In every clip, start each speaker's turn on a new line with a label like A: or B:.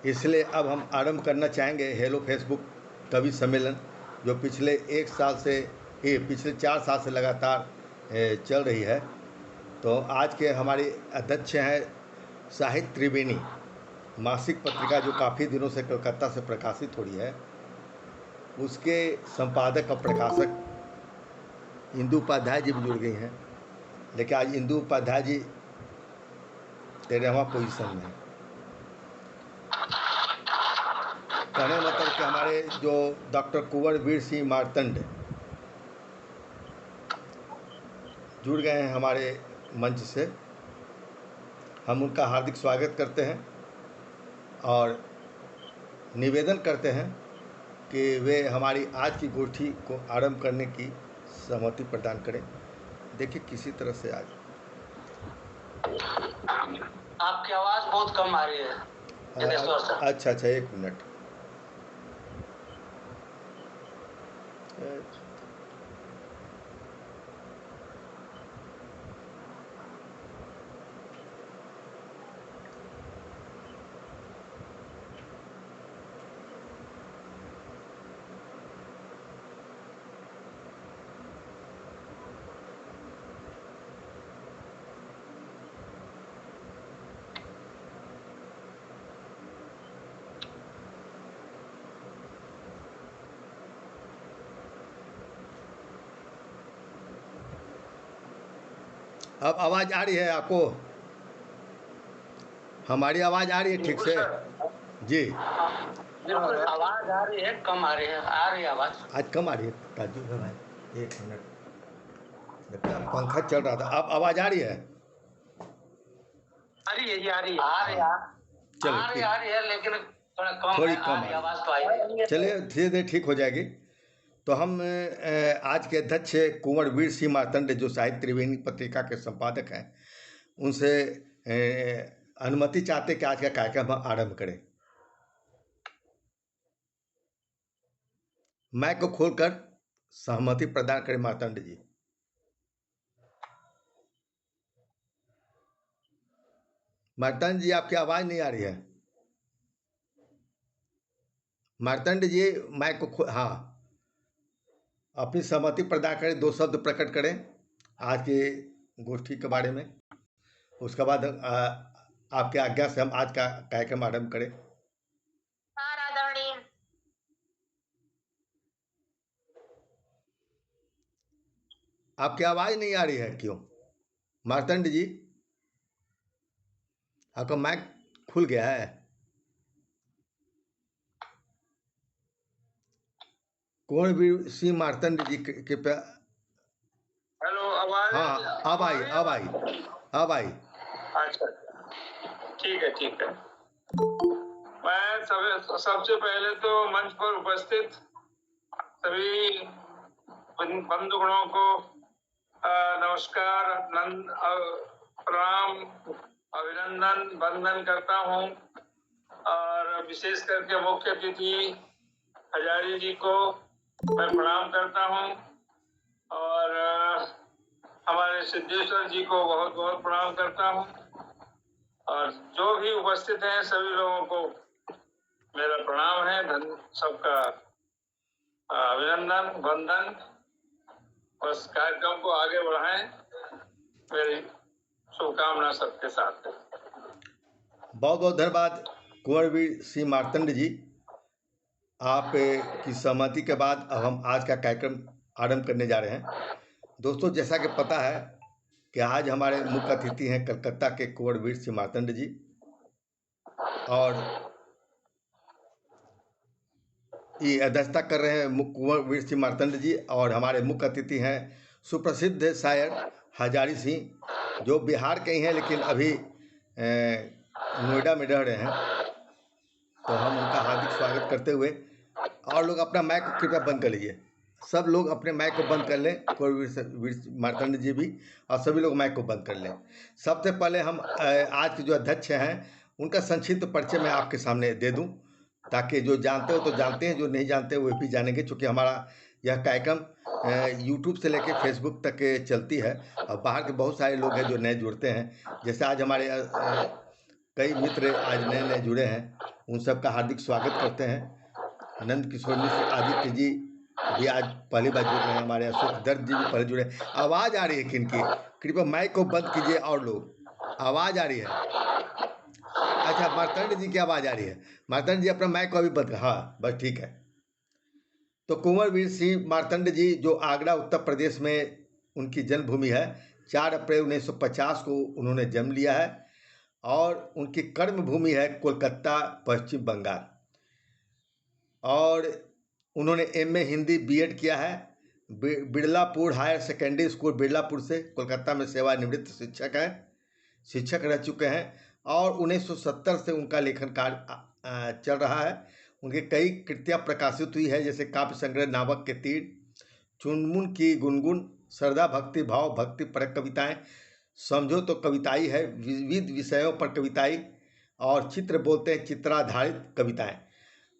A: इसलिए अब हम आरंभ करना चाहेंगे हेलो फेसबुक कवि सम्मेलन, जो पिछले 1 साल से पिछले 4 साल से लगातार चल रही है। तो आज के हमारे अध्यक्ष हैं साहित्य त्रिवेणी, मासिक पत्रिका जो काफ़ी दिनों से कलकत्ता से प्रकाशित हो रही है, उसके संपादक और प्रकाशक इंदु उपाध्याय जी भी जुड़ गई हैं। लेकिन आज इंदु उपाध्याय जी 13वां पोजीशन में है। कहने मतलब कि हमारे जो डॉक्टर कुंवर वीर सिंह मार्तंड जुड़ गए हैं हमारे मंच से, हम उनका हार्दिक स्वागत करते हैं और निवेदन करते हैं कि वे हमारी आज की गोष्ठी को आरंभ करने की सहमति प्रदान करें। देखिए किसी तरह से आज
B: आपकी आवाज़ बहुत कम आ रही है जनेश्वर सर।
A: अच्छा 1 मिनट। अब आवाज़ आ रही है आपको? हमारी आवाज़ आ रही है ठीक से? जी
B: बिल्कुल आवाज़ आ रही है, कम आ रही है। आ रही है आवाज़
A: आज कम आ रही है ताजू है भाई। 1 मिनट, लगता है पंखा चल रहा था। अब आवाज़ आ रही है?
B: आ रही है जी, आ रही है।
A: चलो ठीक,
B: आ रही है लेकिन थोड़ा कम
A: थोड़ी
B: है,
A: कम
B: आ रही
A: आ
B: आवाज़ तो आई है।
A: चलिए धीरे धीरे ठीक हो जाएगी। तो हम आज के अध्यक्ष कुंवर वीर सिंह मार्तंड जो साहित्य त्रिवेणी पत्रिका के संपादक हैं, उनसे अनुमति चाहते कि आज का कार्यक्रम हम आरंभ करें। माइक को खोलकर सहमति प्रदान करें मार्तंड जी। मार्तंड जी आपकी आवाज़ नहीं आ रही है। मार्तंड जी माइक को हाँ, अपनी सहमति प्रदान करें, 2 शब्द प्रकट करें आज की गोष्ठी के बारे में। उसके बाद आपके आज्ञा से हम आज का कार्यक्रम आरंभ करें। आपकी आवाज़ नहीं आ रही है क्यों मार्तंड जी? आपका माइक खुल गया है? कुंवर वीर सिंह मार्तंड जी कृपया।
B: हेलो, आवाज़?
A: हाँ अब आई।
B: अच्छा, ठीक है। मैं सबसे पहले तो मंच पर उपस्थित सभी बंधुगणों को नमस्कार, प्रणाम, अभिनंदन, वंदन करता हूँ। और विशेष करके मुख्य अतिथि हजारी जी को मैं प्रणाम करता हूँ और हमारे सिद्धेश्वर जी को बहुत बहुत प्रणाम करता हूँ। और जो भी उपस्थित हैं सभी लोगों को मेरा प्रणाम है, सबका अभिनंदन, वंदन। बस कार्यक्रम को आगे बढ़ाएं, मेरी शुभकामना सबके साथ है।
A: बहुत बहुत धन्यवाद कुंवर वीर सिंह मार्तंड जी। आप की सहमति के बाद अब हम आज का कार्यक्रम आरंभ करने जा रहे हैं। दोस्तों, जैसा कि पता है कि आज हमारे मुख्य अतिथि हैं कलकत्ता के कुंवर वीर सिंह मार्तंड जी, और ये अध्यक्षता कर रहे हैं कुंवर वीर सिंह मार्तंड जी। और हमारे मुख्य अतिथि हैं सुप्रसिद्ध शायर हजारी सिंह, जो बिहार के ही हैं लेकिन अभी नोएडा में रह रहे हैं। तो हम उनका हार्दिक स्वागत करते हुए, और लोग अपना माइक को कृपया बंद कर लीजिए। सब लोग अपने माइक को बंद कर लें, वीर मार्तंड जी भी, और सभी लोग माइक को बंद कर लें। सबसे पहले हम आज के जो अध्यक्ष हैं उनका संक्षिप्त परिचय मैं आपके सामने दे दूं, ताकि जो जानते हो तो जानते हैं, जो नहीं जानते वो भी जानेंगे। चूँकि हमारा यह कार्यक्रम यूट्यूब से लेकर फेसबुक तक चलती है, और बाहर के बहुत सारे लोग हैं जो नए जुड़ते हैं। जैसे आज हमारे कई मित्र आज नए जुड़े हैं, उन सबका हार्दिक स्वागत करते हैं। नंद किशोर मिश्र आदित्य जी भी आज पहली बार जुड़ रहे हैं, हमारे अशोक दत्त जी भी पहले जुड़े। आवाज़ आ रही है किनकी? कृपया माइक को बंद कीजिए और लोग, आवाज़ आ रही है। अच्छा, मार्तंड जी की आवाज़ आ रही है। मार्तंड जी अपना माइक को अभी बंद कर, हाँ बस ठीक है। तो कुंवर वीर सिंह मार्तंड जी जो आगरा उत्तर प्रदेश में उनकी जन्मभूमि है, 4 अप्रैल 1950 को उन्होंने जन्म लिया है और उनकी कर्म भूमि है कोलकाता, पश्चिम बंगाल। और उन्होंने एमए हिंदी बीएड किया है बिड़लापुर हायर सेकेंडरी स्कूल बिड़लापुर से, कोलकाता में सेवानिवृत्त शिक्षक रह चुके हैं। और 1970 से उनका लेखन कार्य चल रहा है। उनके कई कृतियाँ प्रकाशित हुई है, जैसे काव्य संग्रह नावक के तीर, चुनमुन की गुनगुन, श्रद्धा भक्ति भाव भक्ति परक कविताएं, समझो तो कविताई है, विविध विषयों पर कविताई, और चित्र बोलते हैं चित्राधारित कविताएं।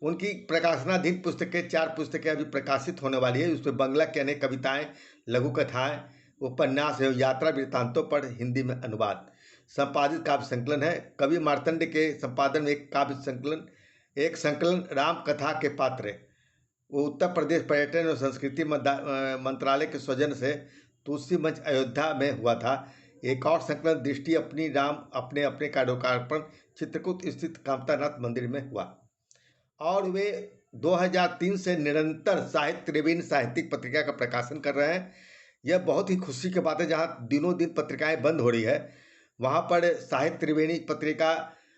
A: उनकी प्रकाशनाधीन पुस्तकें 4 पुस्तकें अभी प्रकाशित होने वाली है। उसमें बंगला के अनेक कविताएं, लघु कथाएं, उपन्यास एवं यात्रा वृत्तांतों पर हिंदी में अनुवाद, संपादित काव्य संकलन है। कवि मार्तंड के संपादन में एक संकलन राम कथा के पात्र, वो उत्तर प्रदेश पर्यटन और संस्कृति मंत्रालय के सौजन्य से तुलसी मंच अयोध्या में हुआ था। एक और संकलन दृष्टि अपनी राम अपने अपने का लोकार्पण चित्रकूट स्थित कामतानाथ मंदिर में हुआ। और वे 2003 से निरंतर साहित्य त्रिवेणी साहित्यिक पत्रिका का प्रकाशन कर रहे हैं। यह बहुत ही खुशी की बात है, जहाँ दिनों दिन पत्रिकाएं बंद हो रही है, वहाँ पर साहित्य त्रिवेणी पत्रिका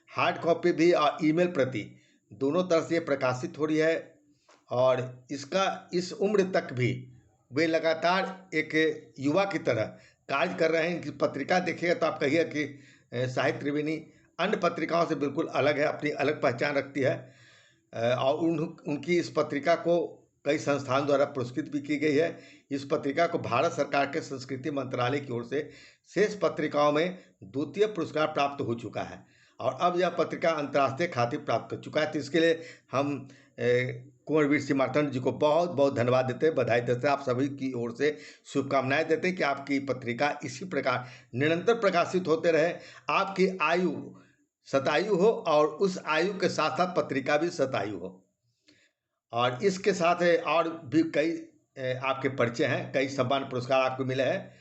A: हार्ड कॉपी भी और ईमेल प्रति दोनों तरह से प्रकाशित हो रही है। और इसका इस उम्र तक भी वे लगातार एक युवा की तरह कार्य कर रहे हैं। इनकी पत्रिका देखिएगा तो आप कहिएगा कि साहित्य त्रिवेणी अन्य पत्रिकाओं से बिल्कुल अलग है, अपनी अलग पहचान रखती है। और उनकी इस पत्रिका को कई संस्थान द्वारा पुरस्कृत भी की गई है। इस पत्रिका को भारत सरकार के संस्कृति मंत्रालय की ओर से शेष पत्रिकाओं में द्वितीय पुरस्कार प्राप्त हो चुका है और अब यह पत्रिका अंतर्राष्ट्रीय ख्याति प्राप्त कर चुका है। तो इसके लिए हम कुंवर वीर सिंह मार्तंड जी को बहुत बहुत धन्यवाद देते हैं, बधाई देते हैं, आप सभी की ओर से शुभकामनाएं देते हैं कि आपकी पत्रिका इसी प्रकार निरंतर प्रकाशित होते रहे, आपकी आयु शतायु हो और उस आयु के साथ साथ पत्रिका भी शतायु हो। और इसके साथ और भी कई आपके परिचय हैं, कई सम्मान पुरस्कार आपको मिले हैं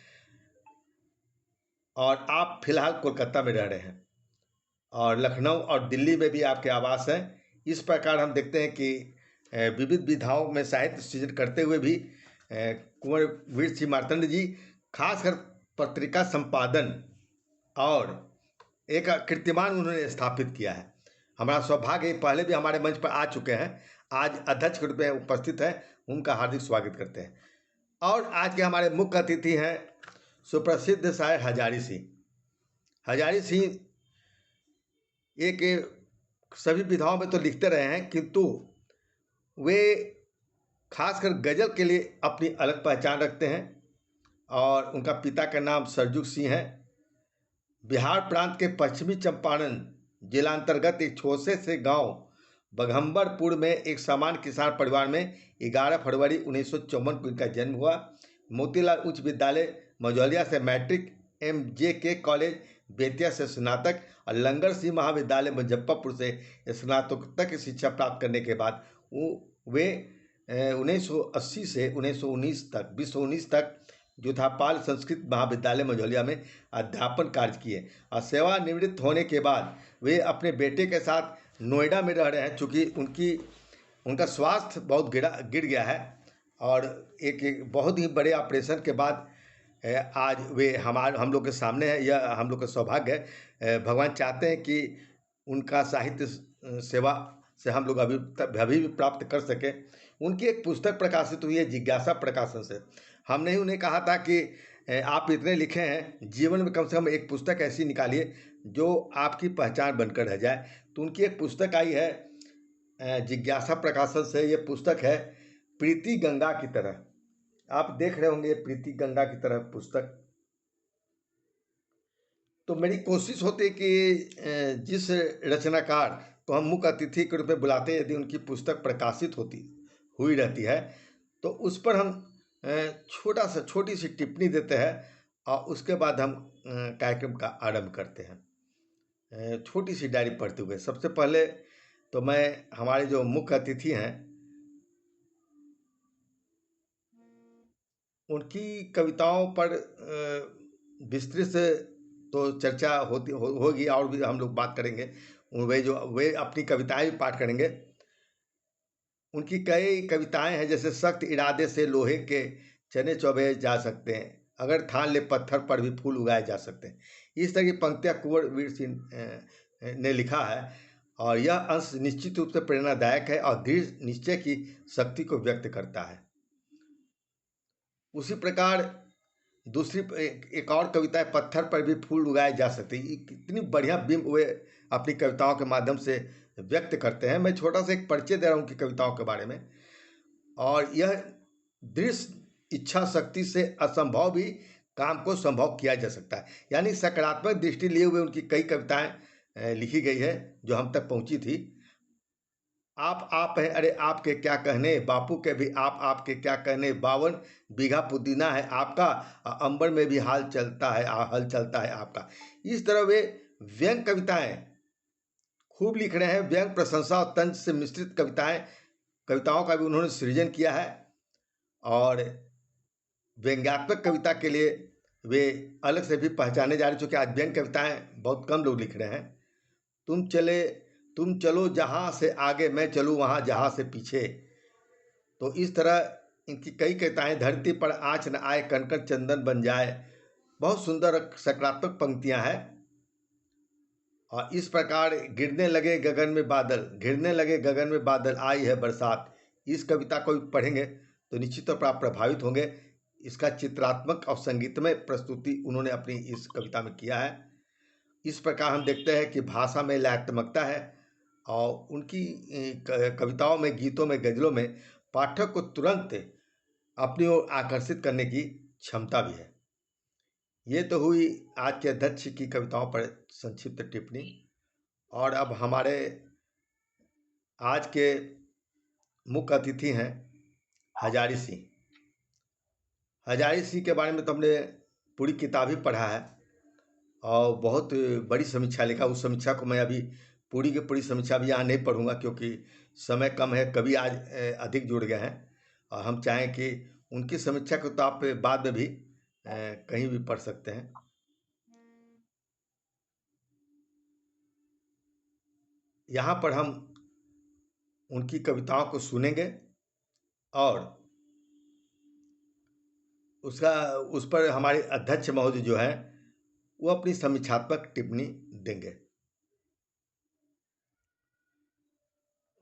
A: और आप फिलहाल कोलकाता में रह रहे हैं और लखनऊ और दिल्ली में भी आपके आवास हैं। इस प्रकार हम देखते हैं कि विविध विधाओं में साहित्य सृजन करते हुए भी कुंवर वीर सिंह मार्तंड जी खासकर पत्रिका संपादन और एक कीर्तिमान उन्होंने स्थापित किया है। हमारा सौभाग्य, पहले भी हमारे मंच पर आ चुके हैं, आज अध्यक्ष के रूप में उपस्थित हैं, उनका हार्दिक स्वागत करते हैं। और आज के हमारे मुख्य अतिथि हैं सुप्रसिद्ध शायर हजारी सिंह। हजारी सिंह एक सभी विधाओं में तो लिखते रहे हैं, किंतु वे खासकर गज़ल के लिए अपनी अलग पहचान रखते हैं और उनका पिता का नाम सरजुग सिंह है। बिहार प्रांत के पश्चिमी चंपारण जिला अंतर्गत एक छोटे से गांव बघम्बरपुर में एक सामान्य किसान परिवार में 11 फरवरी 1954 को इनका जन्म हुआ। मोतीलाल उच्च विद्यालय मझौलिया से मैट्रिक, MJK कॉलेज बेतिया से स्नातक और लंगर सिंह महाविद्यालय मुजफ्फरपुर से स्नातकोत्तर की शिक्षा प्राप्त करने के बाद वे 1980 से 1919 तक जोधापाल संस्कृत महाविद्यालय मझौलिया में अध्यापन कार्य किए और सेवानिवृत्त होने के बाद वे अपने बेटे के साथ नोएडा में रह रहे हैं। चूँकि उनका स्वास्थ्य बहुत गिर गया है और एक बहुत ही बड़े ऑपरेशन के बाद आज वे हम लोग के सामने है। यह हम लोग का सौभाग्य है। भगवान चाहते हैं कि उनका साहित्य सेवा से हम लोग अभी भी प्राप्त कर सकें। उनकी एक पुस्तक प्रकाशित हुई है जिज्ञासा प्रकाशन से। हमने उन्हें कहा था कि आप इतने लिखे हैं, जीवन में कम से कम एक पुस्तक ऐसी निकालिए जो आपकी पहचान बनकर रह जाए। तो उनकी एक पुस्तक आई है जिज्ञासा प्रकाशन से। ये पुस्तक है प्रीति गंगा की तरह। आप देख रहे होंगे प्रीति गंगा की तरह पुस्तक। तो मेरी कोशिश होती है कि जिस रचनाकार को हम मुख्य अतिथि के रूप में बुलाते हैं, यदि उनकी पुस्तक प्रकाशित हुई रहती है तो उस पर हम छोटी सी टिप्पणी देते हैं और उसके बाद हम कार्यक्रम का आरंभ करते हैं। छोटी सी डायरी पढ़ते हुए सबसे पहले तो मैं हमारे जो मुख्य अतिथि हैं उनकी कविताओं पर विस्तृत से तो चर्चा होगी और भी हम लोग बात करेंगे। वे अपनी कविताएं भी पाठ करेंगे। उनकी कई कविताएं हैं, जैसे सख्त इरादे से लोहे के चने चौबे जा सकते हैं, अगर ठान ले पत्थर पर भी फूल उगाए जा सकते हैं। इस तरह की पंक्तियां कुंवर वीर सिंह ने लिखा है और यह अंश निश्चित रूप से प्रेरणादायक है और दृढ़ निश्चय की शक्ति को व्यक्त करता है। उसी प्रकार दूसरी एक और कविता है, पत्थर पर भी फूल उगाए जा सकते हैं। कितनी बढ़िया बिंब वे अपनी कविताओं के माध्यम से व्यक्त करते हैं। मैं छोटा सा एक परिचय दे रहा हूँ उनकी कविताओं के बारे में। और यह दृढ़ इच्छा शक्ति से असंभव भी काम को संभव किया जा सकता है, यानी सकारात्मक दृष्टि लिए हुए उनकी कई कविताएं लिखी गई है जो हम तक पहुंची थी। आप हैं, अरे आपके क्या कहने, बापू के भी आप आपके क्या कहने, 52 बीघा पुदीना है आपका, अंबर में भी हल चलता है आपका। इस तरह वे व्यंग्य कविताएं खूब लिख रहे हैं। व्यंग्य, प्रशंसा और तंज से मिश्रित कविताओं का भी उन्होंने सृजन किया है। और व्यंग्यात्मक कविता के लिए वे अलग से भी पहचाने जा रहे, क्योंकि आज व्यंग्य कविताएं बहुत कम लोग लिख रहे हैं। तुम चलो जहाँ से आगे, मैं चलूँ वहाँ जहाँ से पीछे। तो इस तरह इनकी कई कविताएं, धरती पर आँच न आए कणकण चंदन बन जाए, बहुत सुंदर सकारात्मक पंक्तियां हैं। और इस प्रकार घिरने लगे गगन में बादल, आई है बरसात। इस कविता को पढ़ेंगे तो निश्चित तौर पर आप प्रभावित होंगे। इसका चित्रात्मक और संगीतमय प्रस्तुति उन्होंने अपनी इस कविता में किया है। इस प्रकार हम देखते हैं कि भाषा में लयात्मकता है और उनकी कविताओं में, गीतों में, गजलों में पाठक को तुरंत अपनी ओर आकर्षित करने की क्षमता भी है। ये तो हुई आज के अध्यक्ष की कविताओं पर संक्षिप्त टिप्पणी। और अब हमारे आज के मुख्य अतिथि हैं हजारी सिंह। हजारी सिंह के बारे में तो हमने पूरी किताब ही पढ़ा है और बहुत बड़ी समीक्षा लिखा। उस समीक्षा को मैं अभी पूरी की पूरी समीक्षा भी यहाँ नहीं पढ़ूंगा, क्योंकि समय कम है। कभी आज अधिक जुड़ गए हैं और हम चाहें कि उनकी समीक्षा को तो आप बाद में भी कहीं भी पढ़ सकते हैं। यहाँ पर हम उनकी कविताओं को सुनेंगे और उस पर हमारे अध्यक्ष महोदय जो है वो अपनी समीक्षात्मक टिप्पणी देंगे।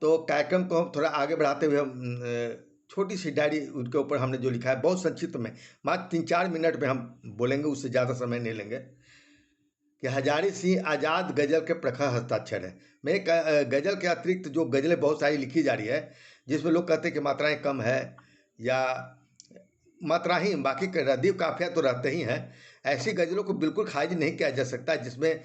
A: तो कार्यक्रम को हम थोड़ा आगे बढ़ाते हुए हम छोटी सी डायरी उनके ऊपर हमने जो लिखा है, बहुत संक्षिप्त में, मात्र 3-4 मिनट में हम बोलेंगे, उससे ज़्यादा समय नहीं लेंगे। कि हजारी सिंह आज़ाद गजल के प्रखर हस्ताक्षर है। मैं गजल के अतिरिक्त जो गज़लें बहुत सारी लिखी जा रही है, जिसमें लोग कहते हैं कि मात्राएं कम है या मात्राहीन, बाकी रदीफ काफिया तो रहते ही हैं। ऐसी गज़लों को बिल्कुल खारिज नहीं किया जा सकता, जिसमें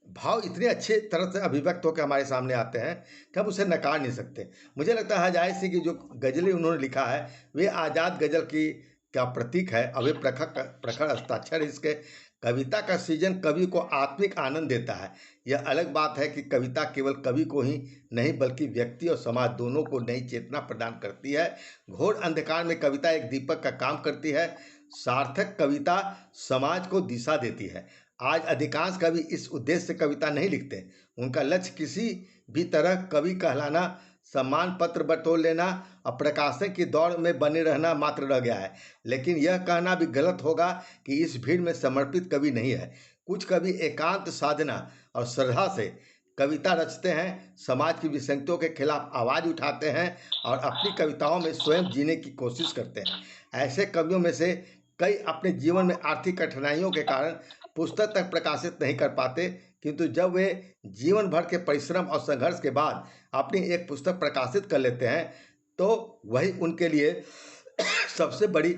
A: भाव इतने अच्छे तरह से अभिव्यक्त होकर हमारे सामने आते हैं कि हम उसे नकार नहीं सकते। मुझे लगता है हजारी सिंह की जो गज़लें उन्होंने लिखा है वे आज़ाद गज़ल की का प्रतीक है और वे प्रखर हस्ताक्षर। इसके कविता का सृजन कवि को आत्मिक आनंद देता है। यह अलग बात है कि कविता केवल कवि को ही नहीं बल्कि व्यक्ति और समाज दोनों को नई चेतना प्रदान करती है। घोर अंधकार में कविता एक दीपक का काम करती है। सार्थक कविता समाज को दिशा देती है। आज अधिकांश कवि इस उद्देश्य से कविता नहीं लिखते। उनका लक्ष्य किसी भी तरह कवि कहलाना, सम्मान पत्र बटोर लेना और प्रकाशन की दौड़ में बने रहना मात्र रह गया है। लेकिन यह कहना भी गलत होगा कि इस भीड़ में समर्पित कवि नहीं है। कुछ कवि एकांत साधना और श्रद्धा से कविता रचते हैं, समाज की विसंगतियों के खिलाफ आवाज़ उठाते हैं और अपनी कविताओं में स्वयं जीने की कोशिश करते हैं। ऐसे कवियों में से कई अपने जीवन में आर्थिक कठिनाइयों के कारण पुस्तक तक प्रकाशित नहीं कर पाते, किंतु जब वे जीवन भर के परिश्रम और संघर्ष के बाद अपनी एक पुस्तक प्रकाशित कर लेते हैं तो वही उनके लिए सबसे बड़ी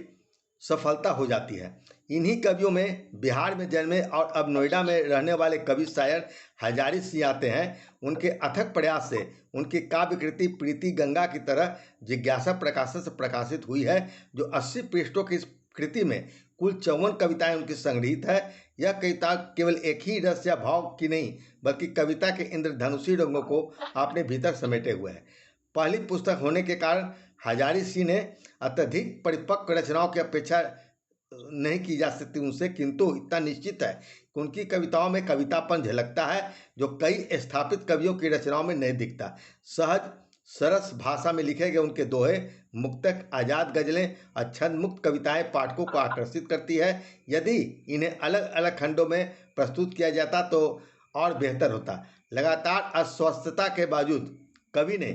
A: सफलता हो जाती है। इन्हीं कवियों में बिहार में जन्मे और अब नोएडा में रहने वाले कवि शायर हजारी सिंह आते हैं। उनके अथक प्रयास से उनकी काव्य कृति प्रीति गंगा की तरह जिज्ञासा प्रकाशन से प्रकाशित हुई है, जो 80 पृष्ठों की इस कृति में कुल 54 कविताएं उनकी संग्रहित है। यह कविता केवल एक ही रस या भाव की नहीं, बल्कि कविता के इंद्रधनुषी रंगों को अपने भीतर समेटे हुए है। पहली पुस्तक होने के कारण हजारी सिंह ने अत्यधिक परिपक्व रचनाओं की अपेक्षा नहीं की जा सकती उनसे, किंतु इतना निश्चित है कि उनकी कविताओं में कवितापन झलकता है जो कई स्थापित कवियों की रचनाओं में नहीं दिखता। सहज सरस भाषा में लिखे गए उनके दोहे, मुक्तक, आजाद गजलें और छंद मुक्त कविताएं पाठकों को आकर्षित करती है। यदि इन्हें अलग अलग खंडों में प्रस्तुत किया जाता तो और बेहतर होता। लगातार अस्वस्थता के बावजूद कवि ने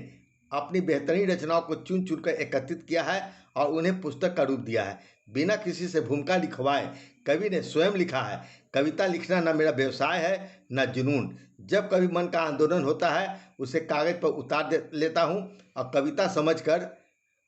A: अपनी बेहतरीन रचनाओं को चुन चुन कर एकत्रित किया है और उन्हें पुस्तक का रूप दिया है। बिना किसी से भूमिका लिखवाए कवि ने स्वयं लिखा है, कविता लिखना न मेरा व्यवसाय है न जुनून। जब कभी मन का आंदोलन होता है उसे कागज पर उतार लेता हूँ और कविता समझकर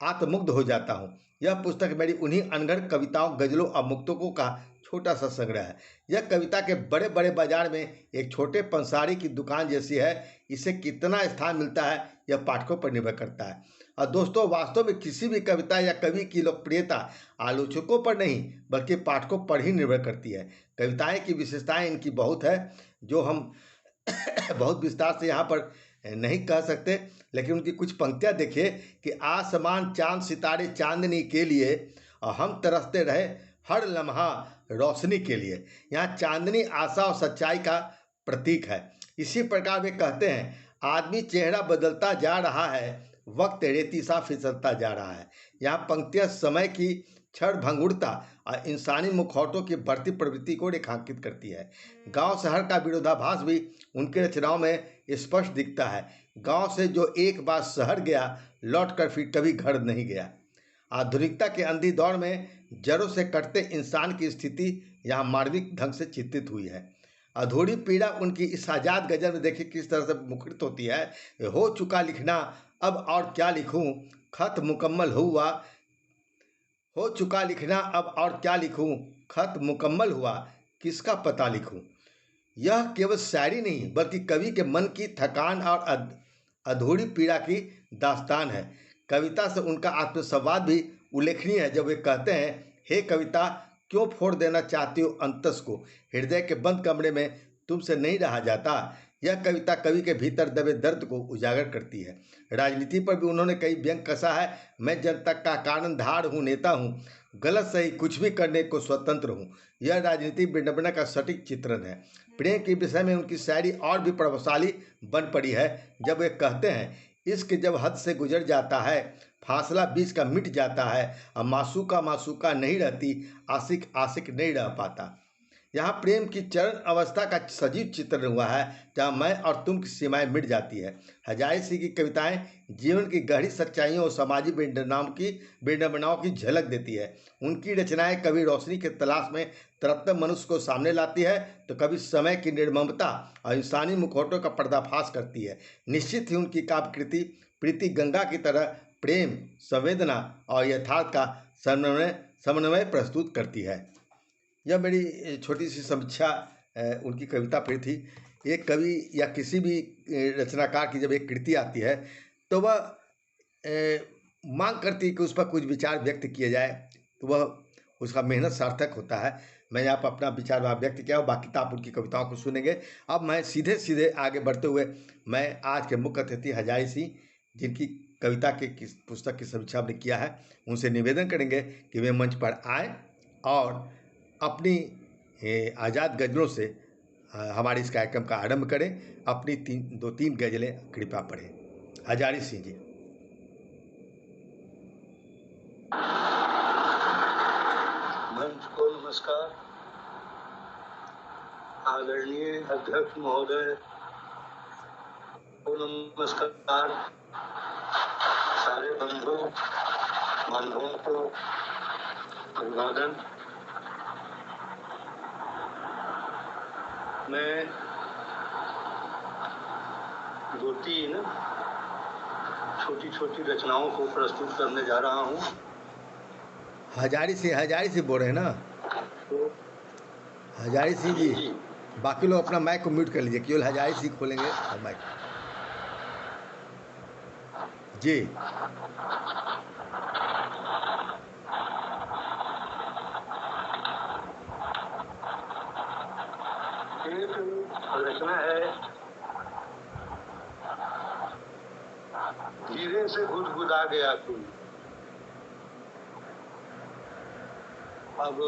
A: आत्ममुग्ध हो जाता हूँ। यह पुस्तक मेरी उन्हीं अनगढ़ कविताओं, गजलों और मुक्तकों का छोटा सा संग्रह है। यह कविता के बड़े बड़े बाजार में एक छोटे पंसारी की दुकान जैसी है। इसे कितना स्थान मिलता है यह पाठकों पर निर्भर करता है। और दोस्तों, वास्तव में किसी भी कविता या कवि की लोकप्रियता आलोचकों पर नहीं बल्कि पाठकों पर ही निर्भर करती है। कविताएं की विशेषताएं इनकी बहुत है जो हम बहुत विस्तार से यहाँ पर नहीं कह सकते, लेकिन उनकी कुछ पंक्तियाँ देखिए कि आसमान, चांद, सितारे, चांदनी के लिए और हम तरसते रहे हर लम्हा रोशनी के लिए। यहाँ चांदनी आशा और सच्चाई का प्रतीक है। इसी प्रकार वे कहते हैं, आदमी चेहरा बदलता जा रहा है, वक्त रेती सा फिसलता जा रहा है। यहाँ पंक्तियाँ समय की क्षण भंगुरता और इंसानी मुखौटों की बढ़ती प्रवृत्ति को रेखांकित करती है। गांव शहर का विरोधाभास भी उनकी रचनाओं में स्पष्ट दिखता है। गांव से जो एक बार शहर गया, लौटकर फिर कभी घर नहीं गया। आधुनिकता के अंधी दौर में जड़ों से कटते इंसान की स्थिति यहाँ मार्मिक ढंग से चित्रित हुई है। अधूरी पीड़ा उनकी इस आजाद गजल में देखिए किस तरह से मुखरित होती है। हो चुका लिखना, अब और क्या लिखूं, खत मुकम्मल हुआ। हो चुका लिखना, अब और क्या लिखूं, खत मुकम्मल हुआ, किसका पता लिखूं। यह केवल शायरी नहीं बल्कि कवि के मन की थकान और अधूरी पीड़ा की दास्तान है। कविता से उनका आत्मसंवाद भी उल्लेखनीय है जब वे कहते हैं, हे कविता, क्यों फोड़ देना चाहती हो अंतस को, हृदय के बंद कमरे में तुमसे नहीं रहा जाता। यह कविता कवि के भीतर दबे दर्द को उजागर करती है। राजनीति पर भी उन्होंने कई व्यंग कसा है। मैं जनता का कारण धार हूँ, नेता हूँ, गलत सही कुछ भी करने को स्वतंत्र हूँ। यह राजनीतिक विडंबना का सटीक चित्रण है। प्रेम के विषय में उनकी शायरी और भी प्रभावशाली बन पड़ी है जब वे कहते हैं, इश्क जब हद से गुजर जाता है, फासला बीच का मिट जाता है और मासूका नहीं रहती, आशिक आशिक नहीं रह पाता। यहाँ प्रेम की चरण अवस्था का सजीव चित्रण हुआ है जहाँ मैं और तुम की सीमाएं मिट जाती है। हजारी सिंह की कविताएं जीवन की गहरी सच्चाइयों और सामाजिक विडंबनाओं की झलक देती है। उनकी रचनाएं कभी रोशनी की तलाश में तड़पते मनुष्य को सामने लाती है तो कभी समय की निर्ममता और इंसानी मुखौटों का पर्दाफाश करती है। निश्चित ही उनकी काव्यकृति प्रीति गंगा की तरह प्रेम, संवेदना और यथार्थ का समन्वय प्रस्तुत करती है। यह मेरी छोटी सी समीक्षा उनकी कविता पर थी। एक कवि या किसी भी रचनाकार की जब एक कृति आती है तो वह मांग करती है कि उस पर कुछ विचार व्यक्त किया जाए, तो वह उसका मेहनत सार्थक होता है। मैं यहाँ पर अपना विचार वहाँ व्यक्त किया और बाकी तो आप उनकी कविताओं को सुनेंगे। अब मैं सीधे आगे बढ़ते हुए मैं आज के मुख्य अतिथि हजारी सिंह, जिनकी कविता के किस पुस्तक की समीक्षा हमने किया है, उनसे निवेदन करेंगे कि वे मंच पर आए और अपनी आज़ाद गज़लों से हमारे इस कार्यक्रम का आरंभ करें। अपनी दो तीन गज़लें कृपया पढ़ें। हजारी सिंह जी।
C: मंच को नमस्कार। आदरणीय अध्यक्ष महोदय को नमस्कार। सारे बंधुओं को अभिवादन। मैं दो तीन छोटी रचनाओं को प्रस्तुत करने जा रहा हूँ।
A: हजारी सिंह बोल रहे हैं ना?
C: तो
A: हजारी सिंह जी, बाकी लोग अपना माइक को म्यूट कर लीजिए, केवल हजारी सिंह खोलेंगे और माइक जी।
C: धीरे से गुदगुदा गया कोई। अब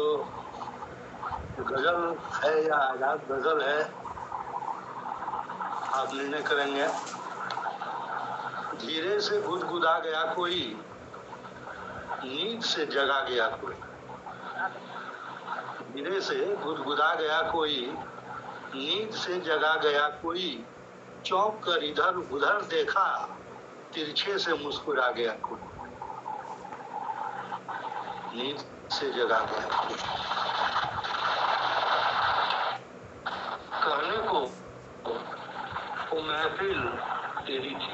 C: गजल है या आजाद गजल है, आप निर्णय करेंगे। धीरे से गुदगुदा गया कोई, नींद से जगा गया कोई। धीरे से गुदगुदा गया कोई, नींद से जगा गया कोई। चौंक कर इधर उधर देखा, तिरछे से मुस्कुरा गया कोई। नींद से जगा गया कोई। कहने को वो महफिल तेरी थी,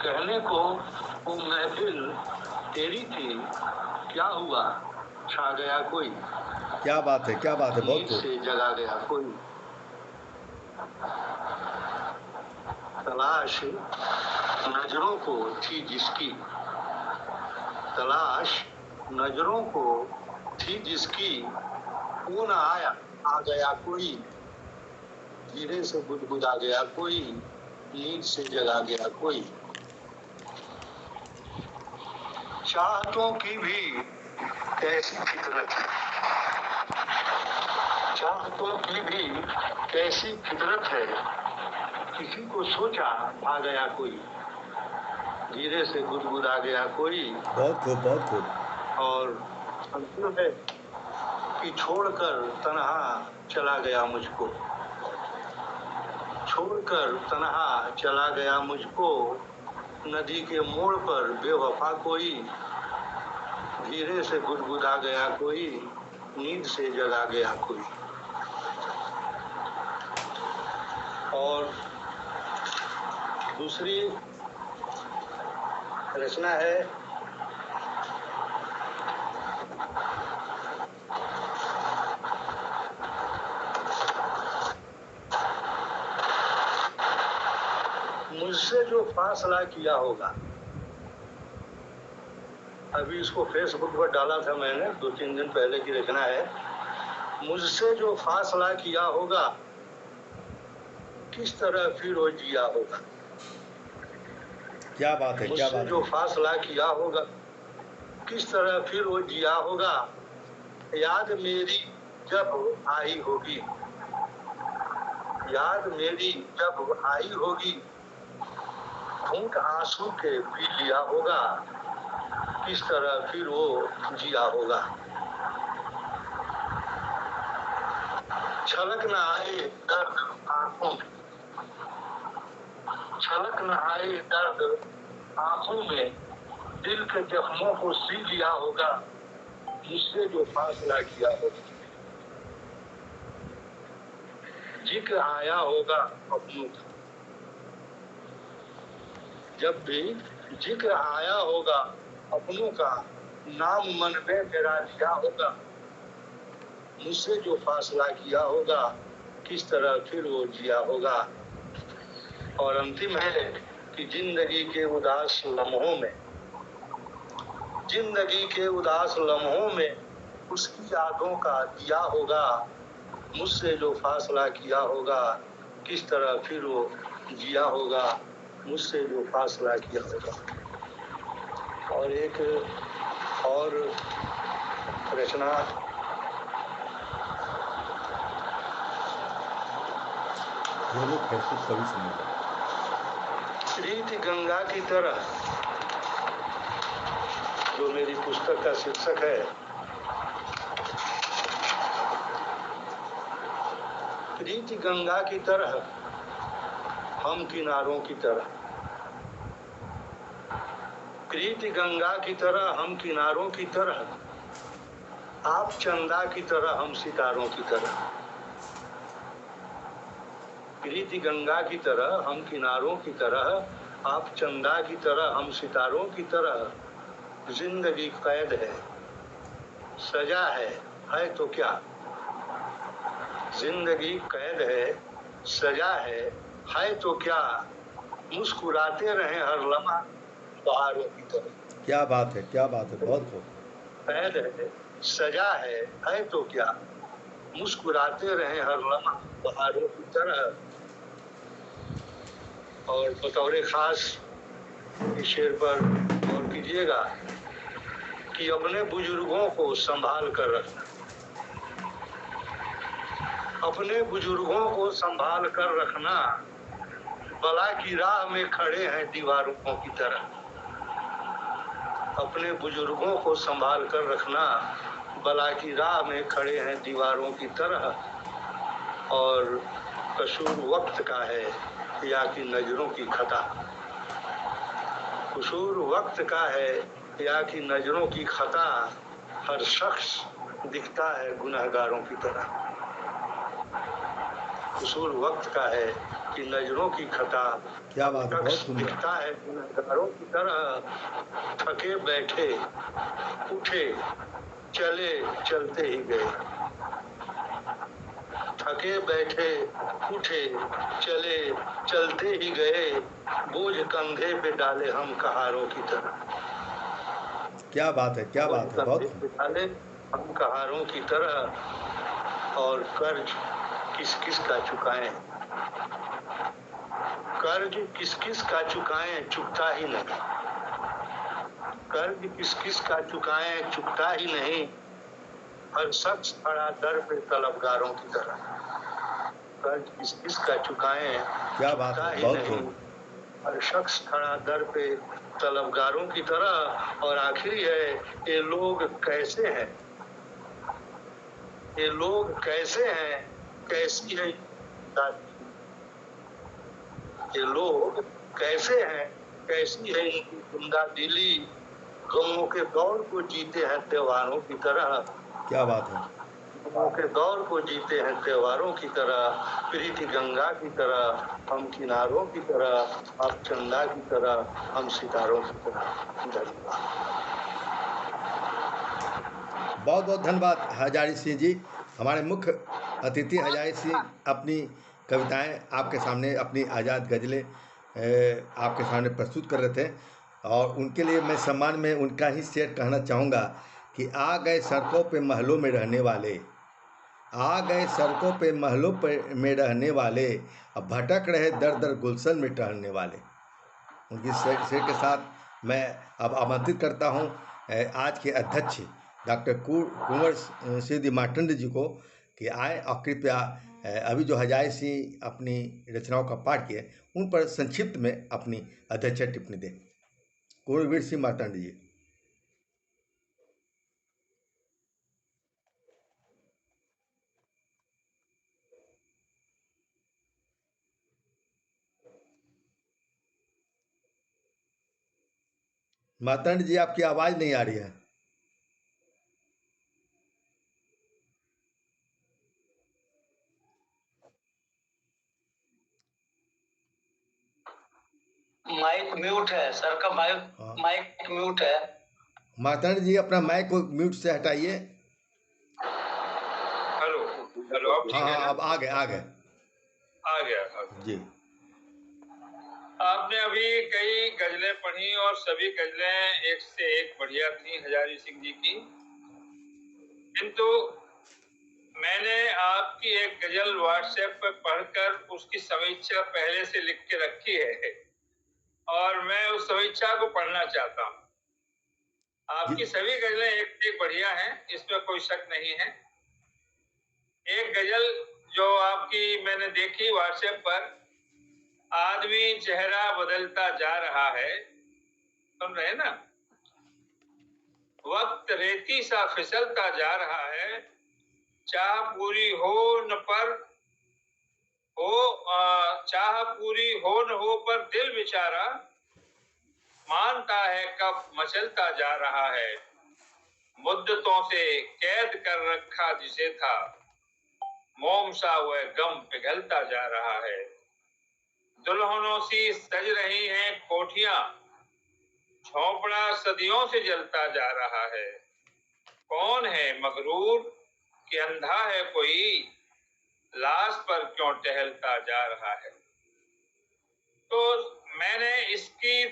C: कहने को वो महफिल तेरी थी। क्या हुआ, छा गया कोई।
A: क्या बात है, क्या बात है, बहुत
C: नींद
A: खूब।
C: से जगा गया कोई। तलाश नजरों को थी जिसकी, तलाश नजरों को थी जिसकी, वो न आया, आ गया कोई। धीरे से गुदगुदा गया कोई, नींद से जगा गया कोई। चाहतों की भी कैसी फितरत है, चाहतों की भी कैसी फितरत है। किसी को सोचा आ गया कोई, धीरे से गुदगुदा गया कोई।
A: बहुत खूब, बहुत खूब।
C: और अंतिम है कि छोड़कर तन्हा चला गया मुझको, छोड़कर तन्हा चला गया मुझको। नदी के मोड़ पर बेवफा कोई, धीरे से गुदगुदा गया कोई, नींद से जगा गया कोई। और दूसरी रचना है मुझसे जो फासला किया होगा। अभी इसको फेसबुक पर डाला था मैंने, 2-3 दिन पहले की रचना है। मुझसे जो फासला किया होगा, किस तरह फिर वो जिया होगा।
A: क्या बात है, क्या
C: मुझसे
A: बात
C: जो
A: है।
C: फासला किया होगा, किस तरह फिर वो जिया होगा। याद मेरी जब आई होगी, याद मेरी जब आई होगी। घूंट आंसू के पी लिया होगा, किस तरह फिर वो जिया होगा। छलक न आए दर्द आंखों में, छलक न आए दर्द आंखों में। दिल के जख्मों को सी लिया होगा, मुझसे जो फासला किया होगा। जिक्र आया होगा अपनों का, जब भी जिक्र आया होगा अपनों का। नाम मन में मेरा लिया होगा, मुझसे जो फासला किया होगा, किस तरह फिर वो जिया होगा। और अंतिम है कि जिंदगी के उदास लम्हों में, जिंदगी के उदास लम्हों में उसकी यादों का दिया होगा। मुझसे जो फासला किया होगा, किस तरह फिर वो जिया होगा। मुझसे जो फासला किया होगा। और एक और रचना
A: जो लोग फेसबुक पर भी सुनेंगे।
C: रीति गंगा की तरह, जो मेरी पुस्तक का शीर्षक है। रीति गंगा की तरह, हम किनारों की तरह। रीति गंगा की तरह, हम किनारों की तरह। आप चंदा की तरह, हम सितारों की तरह। रीति गंगा की तरह, हम किनारों की तरह। आप चंदा की तरह, हम सितारों की तरह। जिंदगी कैद है, सजा है तो क्या। जिंदगी कैद है, सजा है तो क्या। मुस्कुराते रहे हर लम्हा बहारों की तरह।
A: क्या बात है, क्या बात है, बहुत खूब।
C: कैद है, सजा है तो क्या। मुस्कुराते रहे हर लम्हा बहारों की तरह। और बतौर खास इस शेर पर गौर कीजिएगा कि अपने बुजुर्गों को संभाल कर रखना, अपने बुजुर्गों को संभाल कर रखना, बला की राह में खड़े हैं दीवारों की तरह। अपने बुजुर्गों को संभाल कर रखना, बला की राह में खड़े हैं दीवारों की तरह। और कसूर वक्त का है या कि नजरों की खता, कसूर वक्त का है या कि नजरों की खता, हर शख्स दिखता है गुनहगारों की तरह। कसूर वक्त का है कि नजरों की खता,
A: क्या बात है, बहुत
C: शख्स
A: सुंदर।
C: दिखता है गुनहगारों की तरह। थके बैठे उठे चले चलते ही गए, थके बैठे उठे चले चलते ही गए, बोझ कंधे पे डाले हम कहारों की तरह।
A: क्या बात है, क्या
C: बोझ
A: बात है,
C: कंधे
A: बहुत।
C: पे डाले हम कहारों की तरह। और कर्ज किस किस का चुकाएं, कर्ज किस किस का चुकाएं, चुकता ही नहीं। कर्ज किस किस का चुकाएं, चुकता ही नहीं। हर शख्स खड़ा दर पे तलबगारों की तरह। कर्ज किस किस का चुकाएं,
A: क्या बात
C: चुकता
A: है,
C: ही
A: बहुत
C: नहीं।
A: खूब।
C: हर शख्स खड़ा दर पे तलबगारों की तरह। और आखिरी है, ये लोग कैसे हैं, ये लोग कैसे हैं, कैसी है ये लोग कैसे हैं, कैसी है इनकी जिंदा दिली। गमों के दौर को जीते हैं त्योहारों की तरह।
A: क्या बात है।
C: गमों के दौर को जीते हैं त्योहारों की तरह। प्रीति गंगा की तरह, हम किनारों की तरह, आप चंदा की तरह, हम सितारों की तरह। धन्यवाद।
A: बहुत बहुत धन्यवाद हजारी सिंह जी। हमारे मुख्य अतिथि हजारी सिंह अपनी कविताएं आपके सामने, अपनी आज़ाद गज़लें आपके सामने प्रस्तुत कर रहे थे। और उनके लिए मैं सम्मान में उनका ही शेर कहना चाहूँगा कि आ गए सड़कों पे महलों में रहने वाले, आ गए सड़कों पे महलों पे में रहने वाले, अब भटक रहे दर दर गुलशन में टहलने वाले। उनकी शेर के साथ मैं अब आमंत्रित करता हूँ आज के अध्यक्ष डॉक्टर कुंवर सिद्धि मार्तंड जी को कि आए और कृपया अभी जो हजारी सिंह अपनी रचनाओं का पाठ किए उन पर संक्षिप्त में अपनी अध्यक्ष टिप्पणी दें। कुंवर सिंह मार्तंड जी। मार्तंड जी, आपकी आवाज़ नहीं आ रही है।
D: माइक म्यूट है सर का, माइक म्यूट है।
A: मार्तंड जी, अपना माइक को म्यूट से हटाइए।
B: हेलो हेलो, अब ठीक
A: हाँ
B: है
A: हाँ,
B: ना?
A: अब आ गए
B: आ गया, आ गया।
A: जी।
B: आपने अभी कई गजलें पढ़ी और सभी गजलें एक से एक बढ़िया थी हजारी सिंह जी की। किंतु मैंने आपकी एक गजल व्हाट्सएप पर पढ़कर उसकी समीक्षा पहले से लिख के रखी है और मैं उस समीक्षा को पढ़ना चाहता हूँ। आपकी सभी गजलें एक से एक बढ़िया हैं, इसमें कोई शक नहीं है। एक गजल जो आपकी मैंने देखी व्हाट्सएप पर, आदमी चेहरा बदलता जा रहा है, सुन रहे हैं ना? वक्त रेती सा फिसलता जा रहा है, चाह पूरी हो न पर हो, चाह पूरी हो न हो पर दिल बेचारा मानता है कब मचलता जा रहा है। मुद्दतों से कैद कर रखा जिसे था, मोम सा वह गम पिघलता जा रहा है। दुल्हनों सी सज रही हैं कोठियां, झोंपड़ा सदियों से जलता जा रहा है। कौन है मगरूर कि अंधा है कोई, लाश पर क्यों टहलता जा रहा है। तो मैंने इसकी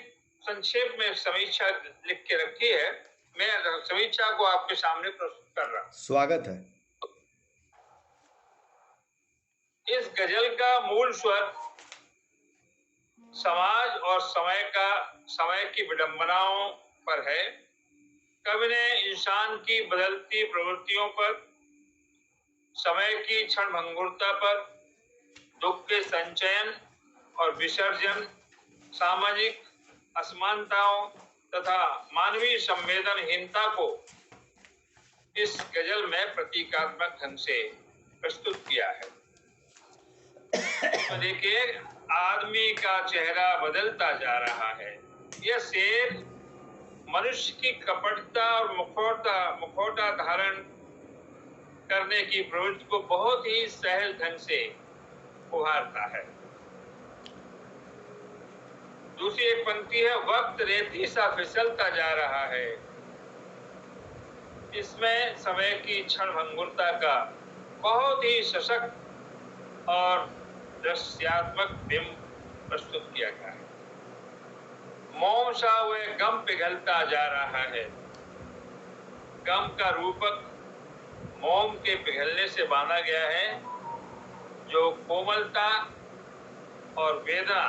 B: संक्षेप में समीक्षा लिख के रखी है, मैं समीक्षा को आपके सामने प्रस्तुत कर रहा हूं।
A: स्वागत है।
B: इस गजल का मूल स्वर समाज और समय की विडंबनाओं पर है। कवि ने इंसान की बदलती प्रवृत्तियों पर, समय की क्षणभंगुरता पर, दुख के संचयन और विसर्जन, सामाजिक असमानताओं तथा मानवीय संवेदनहीनता को इस गजल में प्रतीकात्मक ढंग से प्रस्तुत किया है। तो देखिए, आदमी का चेहरा बदलता जा रहा है। यह शेर मनुष्य की कपटता और मुखौटा धारण करने की प्रवृत्ति को बहुत ही सहज ढंग से उभारता है। दूसरी एक पंक्ति है, वक्त रेती सा फिसलता जा रहा है। इसमें समय की क्षणभंगुरता का बहुत ही सशक्त और दृश्यात्मक बिंब प्रस्तुत किया गया है। मोम सा वह गम पिघलता जा रहा है। गम का रूपक मोम के पिघलने से बांधा गया है, जो कोमलता और वेदना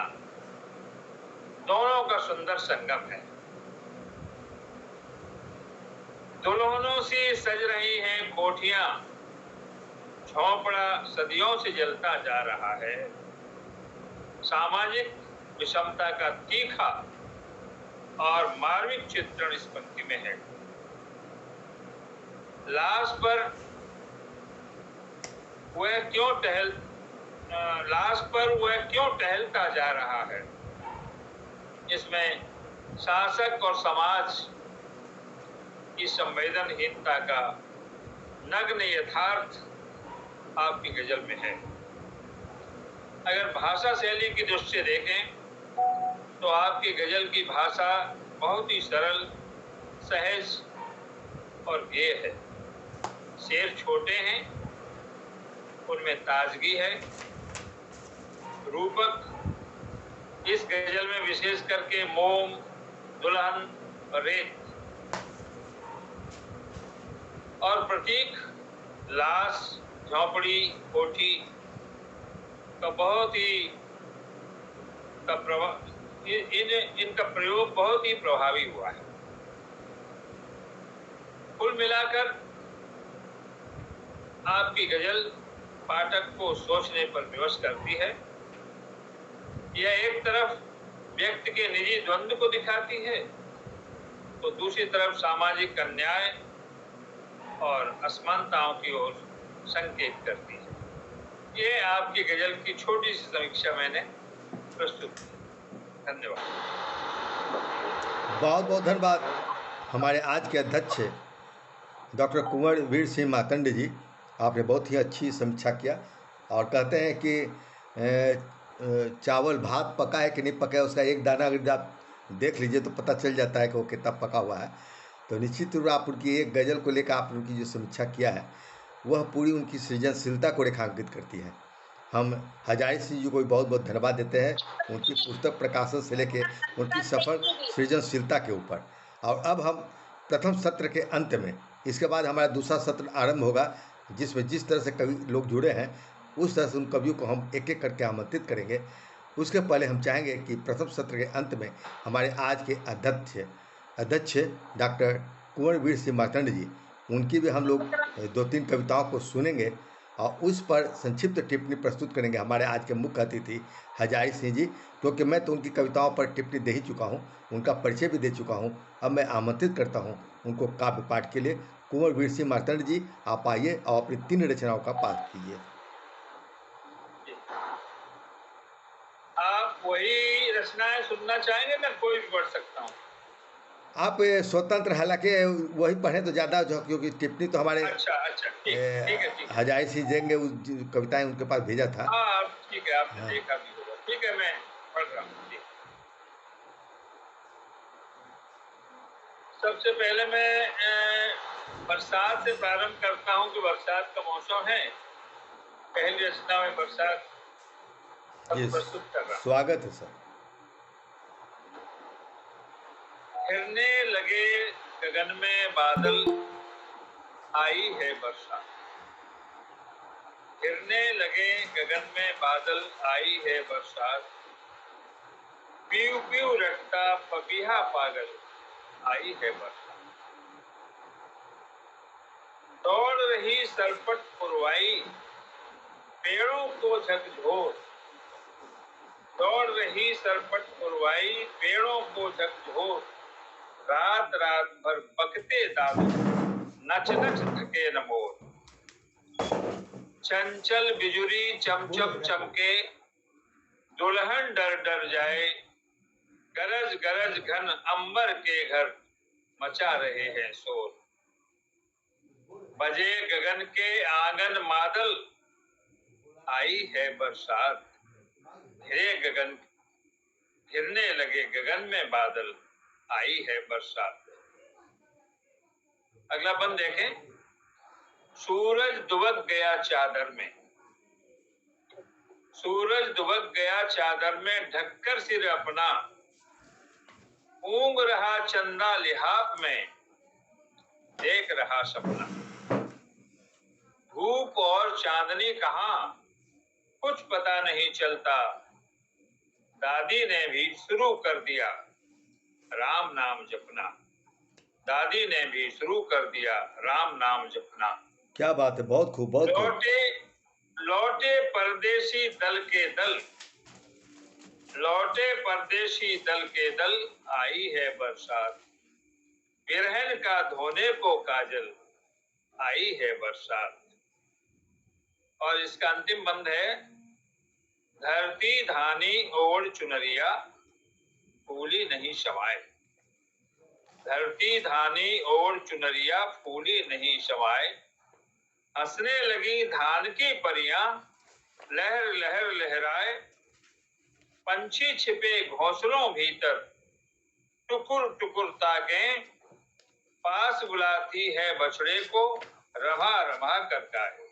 B: दोनों का सुंदर संगम है। दुल्हनों से सज रही हैं कोठियां, झोंपड़ा सदियों से जलता जा रहा है। सामाजिक विषमता का तीखा और मार्मिक चित्रण इस पंक्ति में है। लाश पर वह क्यों टहलता जा रहा है। इसमें शासक और समाज की संवेदनहीनता का नग्न यथार्थ आपकी गजल में है। अगर भाषा शैली की दृष्टि से देखें तो आपकी गजल की भाषा बहुत ही सरल, सहज और गेय है। शेर छोटे हैं, उनमें ताजगी है। रूपक इस गजल में विशेष करके मोम, दुल्हन और रेत, और प्रतीक लाश, झोंपड़ी, कोठी का बहुत ही इनका प्रयोग बहुत ही प्रभावी हुआ है। कुल मिलाकर आपकी गजल पाठक को सोचने पर विवश करती है। यह एक तरफ व्यक्ति के निजी द्वंद्व को दिखाती है, तो दूसरी तरफ सामाजिक अन्याय और असमानताओं की ओर संकेत करती है। ये आपकी गजल की छोटी सी समीक्षा मैंने प्रस्तुत की। धन्यवाद।
A: बहुत बहुत धन्यवाद हमारे आज के अध्यक्ष डॉक्टर कुंवर वीर सिंह मार्तंड जी। आपने बहुत ही अच्छी समीक्षा किया और कहते हैं कि चावल भात पका है कि नहीं पका है, उसका एक दाना अगर आप देख लीजिए तो पता चल जाता है कि वो कितना पका हुआ है। तो निश्चित रूप से आप उनकी एक गज़ल को लेकर आप उनकी जो समीक्षा किया है वह पूरी उनकी सृजनशीलता को रेखांकित करती है। हम हजारी सिंह जी को भी बहुत बहुत धन्यवाद देते हैं उनकी पुस्तक प्रकाशन से लेके उनकी सफल सृजनशीलता के ऊपर। और अब हम प्रथम सत्र के अंत में, इसके बाद हमारा दूसरा सत्र आरंभ होगा, जिसमें जिस तरह से कवि लोग जुड़े हैं उस तरह से उन कवियों को हम एक एक करके आमंत्रित करेंगे। उसके पहले हम चाहेंगे कि प्रथम सत्र के अंत में हमारे आज के अध्यक्ष डॉक्टर कुंवर वीर सिंह मार्तंड जी, उनकी भी हम लोग 2-3 कविताओं को सुनेंगे और उस पर संक्षिप्त टिप्पणी प्रस्तुत करेंगे हमारे आज के मुख्य अतिथि हजारी सिंह जी, क्योंकि मैं तो उनकी कविताओं पर टिप्पणी दे ही चुका हूँ, उनका परिचय भी दे चुका हूँ। अब मैं आमंत्रित करता हूँ उनको काव्य पाठ के लिए। कुंवर वीर सिंह मार्तंड जी, आप आइए और अपनी 3 रचनाओं का पाठ कीजिए।
B: आप वही रचनाएं सुनना चाहेंगे, मैं कोई भी पढ़ सकता हूँ?
A: आप स्वतंत्र, हालांकि वही पढ़ें तो ज़्यादा, क्योंकि टिप्पणी तो हमारे
B: अच्छा, ठीक है।
A: हजारी सिंह देंगे, उस कविताएं उनके पास भेजा था।
B: हाँ, ठीक है, आपने देखा भी होगा। ठीक है, मैं पढ़ रहा हूँ। सबसे पहले मैं बरसात से प्रारंभ करता हूँ कि बरसात का मौसम है। पहली रचना में बरसात प्रस्तुत कर रहा हूँ।
A: स्वागत है सर।
B: घिरने लगे गगन में बादल, आई है बरसात। घिरने लगे गगन में बादल, आई है बरसात। पीऊ पीऊ रटता पपीहा पागल, आई है बरसात। दौड़ रही सरपट पुरवाई, पेड़ों को झकझोर, दौड़ रही सरपट पुरवाई, पेड़ों को झकझोर, रात रात भर बकते दादू, नच नच थके न मोर। चंचल बिजुरी चमचम चमके, दुल्हन डर डर जाए, गरज गरज घन अंबर के घर, मचा रहे हैं शोर। बजे गगन के आंगन मादल, आई है बरसात। घिरे गगन, घिरने लगे गगन में बादल, आई है बरसात। अगला बंद देखें। सूरज दुबक गया चादर में, सूरज दुबक गया चादर में, ढककर सिर अपना, ऊंग रहा चंदा लिहाफ में, देख रहा सपना। धूप और चांदनी कहाँ, कुछ पता नहीं चलता, दादी ने भी शुरू कर दिया राम नाम जपना, दादी ने भी शुरू कर दिया राम नाम जपना।
A: क्या बात है, बहुत खूब, बहुत खूब।
B: लौटे लौटे परदेसी दल के दल, लौटे परदेसी दल के दल, आई है बरसात। बिरहन का धोने को काजल, आई है बरसात। और इसका अंतिम बंद है। धरती धानी ओढ़ चुनरिया, फूली नहीं शवाए, धरती धानी ओढ़ चुनरिया, फूली नहीं शवाए। हंसने लगी धान की परियां, लहर लहर लहराए, पंछी छिपे घोंसलों भीतर, टुकुर टुकुर ताके, पास बुलाती है बछड़े को, रभा रभा कर गाए।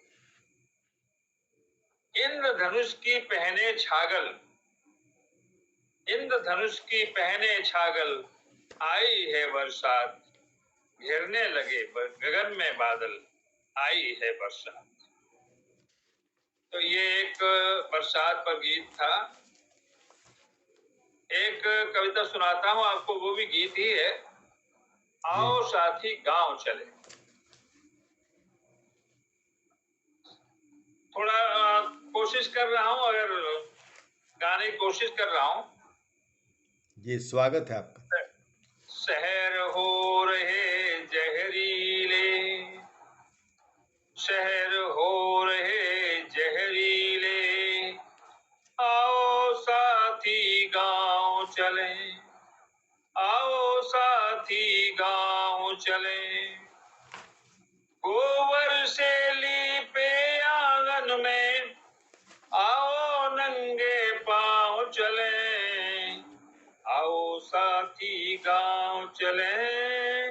B: इंद्रधनुष की पहने छागल, इंद्रधनुष की पहने छागल, आई है बरसात। घिरने लगे गगन में बादल, आई है बरसात। तो ये एक बरसात पर गीत था। एक कविता सुनाता हूँ आपको, वो भी गीत ही है। आओ साथी गांव चले। थोड़ा कोशिश कर रहा हूँ, अगर गाने की कोशिश कर रहा हूँ।
A: जी, स्वागत है आपका।
B: शहर हो रहे जहरीले, शहर हो रहे जहरीले, आओ साथी गांव चले, आओ साथी गांव चले। गोबर से लीपे आंगन में, आओ नंगे पांव चले, आओ साथी गांव चले,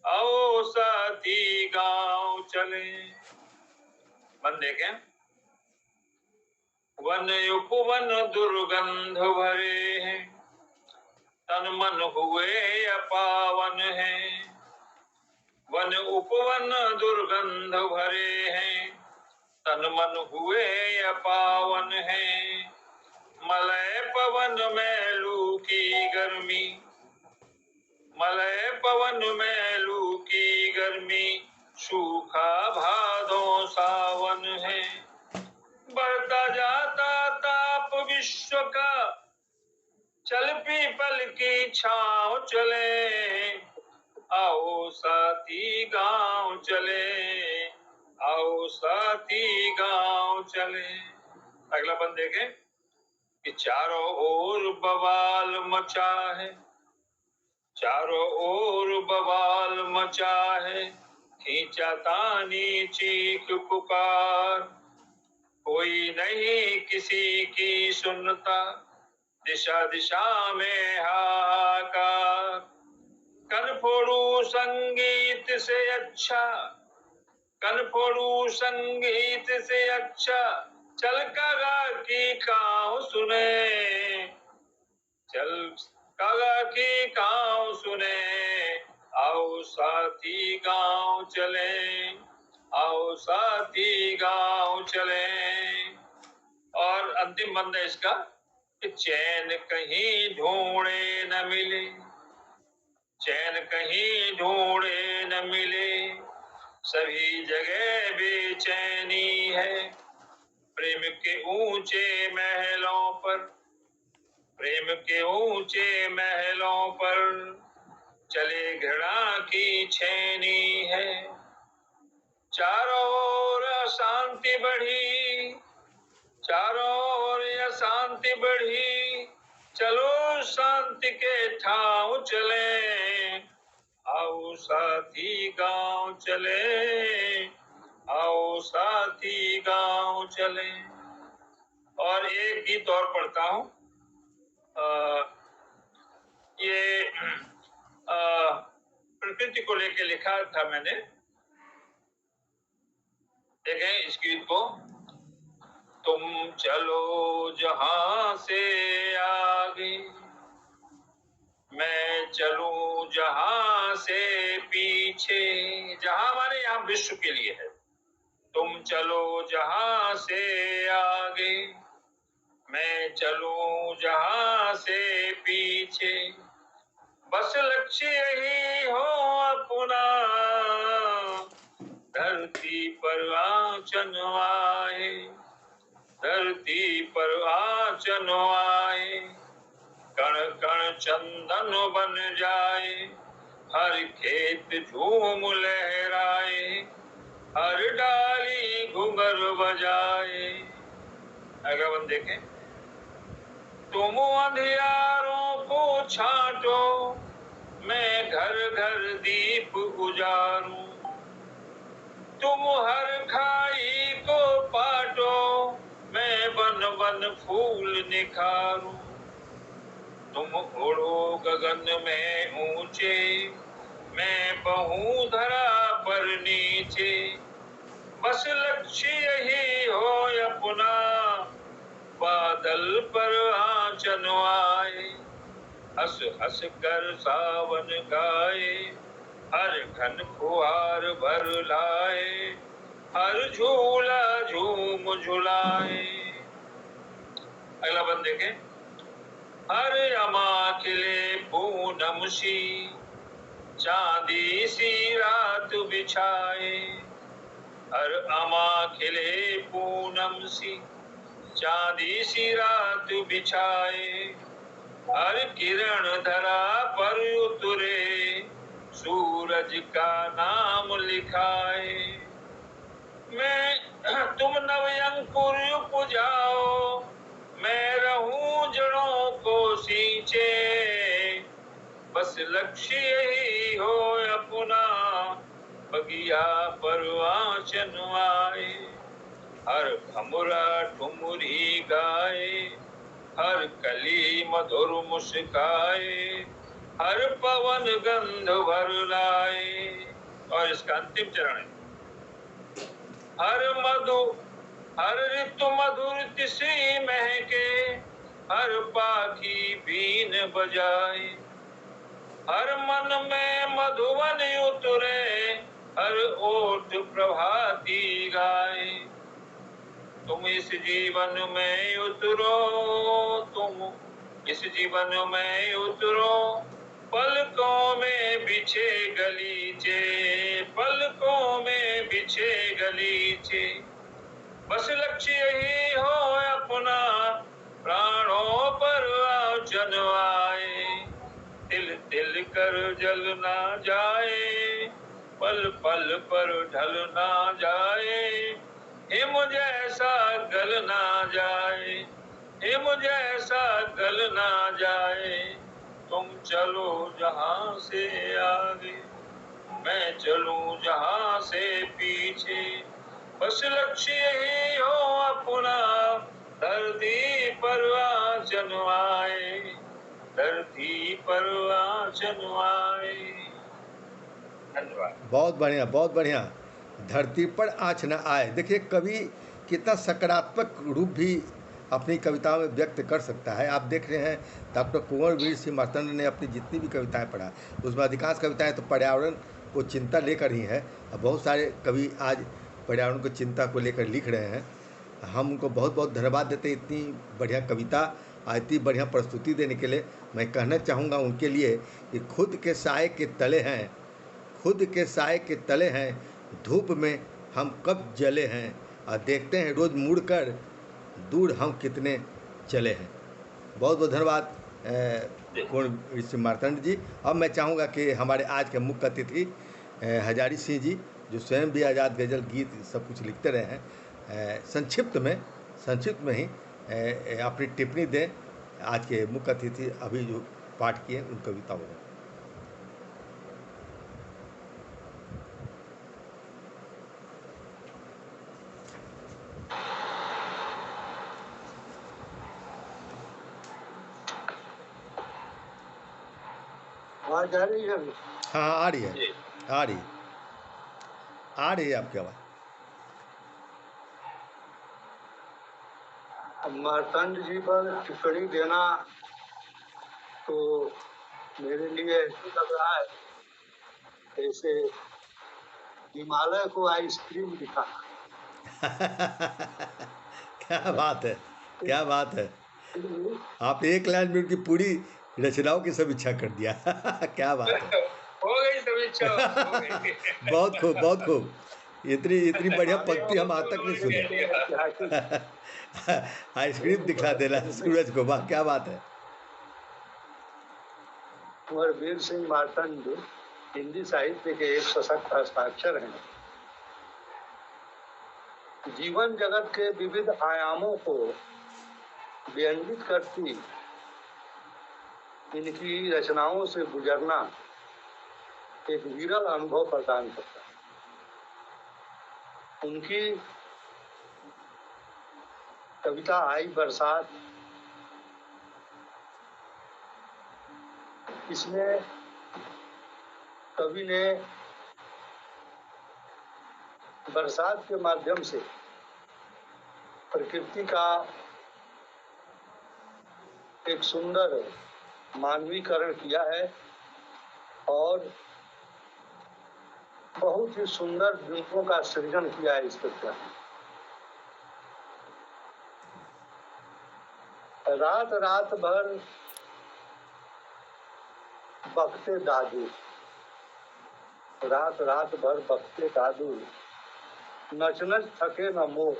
B: आओ साथी गांव चले। बन देखें। वन उपवन दुर्गंध भरे हैं, तन मन हुए अपावन हैं। वन उपवन दुर्गंध भरे हैं, तन मन हुए अपावन हैं। मलय पवन में लू की गर्मी, मलय पवन में लू की गर्मी, सूखा भादों सावन है। बढ़ता जाता ताप विश्व का, चल पीपल की छांव चले, आओ साथी गांव चले, आओ साथी गांव चले। अगला बंद देखें कि चारों ओर बवाल मचा है, चारों ओर बवाल मचा है, खींचा तानी चीख पुकार, कोई नहीं किसी की सुनता, दिशा दिशा में हाहाकार। कनफोड़ू संगीत से अच्छा, कनफोड़ू संगीत से अच्छा, चल कागा की काव सुने, चल कागा की काव सुने, आओ साथी गांव चले, आओ साथी गांव चले। और अंतिम बंद है इसका। कि चैन कहीं ढूंढे न मिले, चैन कहीं ढूंढे न मिले, सभी जगह बेचैनी है। प्रेम के ऊंचे महलों पर, प्रेम के ऊंचे महलों पर चले घृणा की छेनी है। चारों ओर अशांति बढ़ी, चारों ओर अशांति बढ़ी, चलो शांति के ठाव चले, आओ साथी गांव चले, आओ साथी गांव चले। और एक गीत और पढ़ता हूँ। ये प्रकृति को लेके लिखा था मैंने। देखें इस गीत को। तुम चलो जहां से आगे, मैं चलूं जहां से पीछे। जहां माने यहाँ विश्व के लिए है। तुम चलो जहां से आगे, मैं चलूं जहां से पीछे, बस लक्ष्य यही हो अपना, धरती पर आंचन आए, धरती पर आंचन आए, कण कण चंदन बन जाए, हर खेत झूम लहराए, हर डाली घुंघर बजाए। अगला बंद देखें। तुम अंधियारों को छांटो, मैं घर घर दीप उजारूं, तुम हर खाई को पाटो, मैं बन बन फूल निखारूं, तुम उड़ो गगन में ऊंचे, मैं बहूं धरा पर नीचे, बस लक्ष्य यही हो अपना, बादल पर आंचन आए, हंस हंस कर सावन गाए, हर घन फुहार भर लाए, हर झूला झूम झुलाए। अगला बंद देखें। हर अमा खिले पूनम सी, चांदी सी रात बिछाए, हर अमा खिले पूनम सी, चांदी सी रात बिछाए, हर किरण धरा पर उतरे, सूरज का नाम लिखाए, मैं तुम नवयंकुर उपजाओ, मैं रहूं जड़ों को सींचे, बस लक्ष्य यही हो अपना, बगिया पर आंचन आए, हर भमुरा ठुमरी गाए, हर कली मधुर मुस्काए, हर पवन गंध भर लाए। और इसका अंतिम चरण है। हर ऋतु मधुर तिसी महके, हर पाखी बीन बजाए, हर मन में मधुवन उतरे, हर ओठ प्रभाती गाए, तुम इस जीवन में उतरो, तुम इस जीवन में उतरो, पलकों में बिछे गलीचे, पलकों में बिछे गलीचे, बस लक्ष्य यही हो अपना, प्राणों पर आंचन आए, तिल तिल कर जल ना जाए, पल पल पर ढल ना जाए, हिम जैसा गल ना जाए, हिम जैसा गल ना जाए, तुम चलो जहां से आगे, मैं चलूं जहां से पीछे, बस लक्ष्य यही हो अपना, धरती पर आंचन आए, धरती पर आंचन आए। धन्यवाद।
A: बहुत बढ़िया, बहुत बढ़िया। धरती पर आँच न आए। देखिए कवि कितना सकारात्मक रूप भी अपनी कविताओं में व्यक्त कर सकता है। आप देख रहे हैं डॉक्टर कुंवर वीर सिंह मार्तंड ने अपनी जितनी भी कविताएं पढ़ा, उसमें अधिकांश कविताएं तो पर्यावरण को चिंता लेकर ही है। बहुत सारे कवि आज पर्यावरण को चिंता को लेकर लिख रहे हैं। हम उनको बहुत बहुत धन्यवाद देते हैं इतनी बढ़िया कविता आज इतनी बढ़िया प्रस्तुति देने के लिए मैं कहना चाहूँगा उनके लिए कि खुद के साए के तले हैं, खुद के साए के तले हैं, धूप में हम कब जले हैं, और देखते हैं रोज़ मुड़ कर दूर हम कितने चले हैं। बहुत बहुत धन्यवाद पूर्ण श्री मार्तंड जी। अब मैं चाहूँगा कि हमारे आज के मुख्य अतिथि हजारी सिंह जी, जो स्वयं भी आज़ाद गज़ल गीत सब कुछ लिखते रहे हैं, संक्षिप्त में ही अपनी टिप्पणी दें। आज के मुख्य अतिथि अभी जो पाठ किए उन कविताओं में।
C: आवाज आ रही है?
A: हाँ, आ रही है, आ रही है आपकी आवाज़।
C: मार्तंड जी पर टिप्पणी देना तो मेरे लिए ऐसे लग रहा है जैसे हिमालय को आइसक्रीम दिखा।
A: क्या बात है, क्या बात है। आप एक लाइन में उनकी पूरी रचनाओं की समीक्षा कर दिया। क्या बात है।
B: हो गई समीक्षा, हो गई।
A: बहुत खूब, बहुत खूब। इतनी बढ़िया पंक्ति हम आज तक नहीं सुने। आइसक्रीम दिखला देना सूरज को, वाह क्या बात है।
C: कुंवर वीर सिंह मार्तंड हिंदी साहित्य के एक सशक्त हस्ताक्षर हैं। जीवन जगत के विविध आयामों को व्यंजित करती इनकी रचनाओं से गुजरना एक विरल अनुभव प्रदान करता है। उनकी कविता आई बरसात, इसमें कवि ने बरसात के माध्यम से प्रकृति का एक सुंदर मानवीकरण किया है और बहुत ही सुंदर द्वीपों का सृजन किया है इस कविता में। रात रात भर बकते दादू, रात रात भर बकते दादू, नच नच थके न मोर।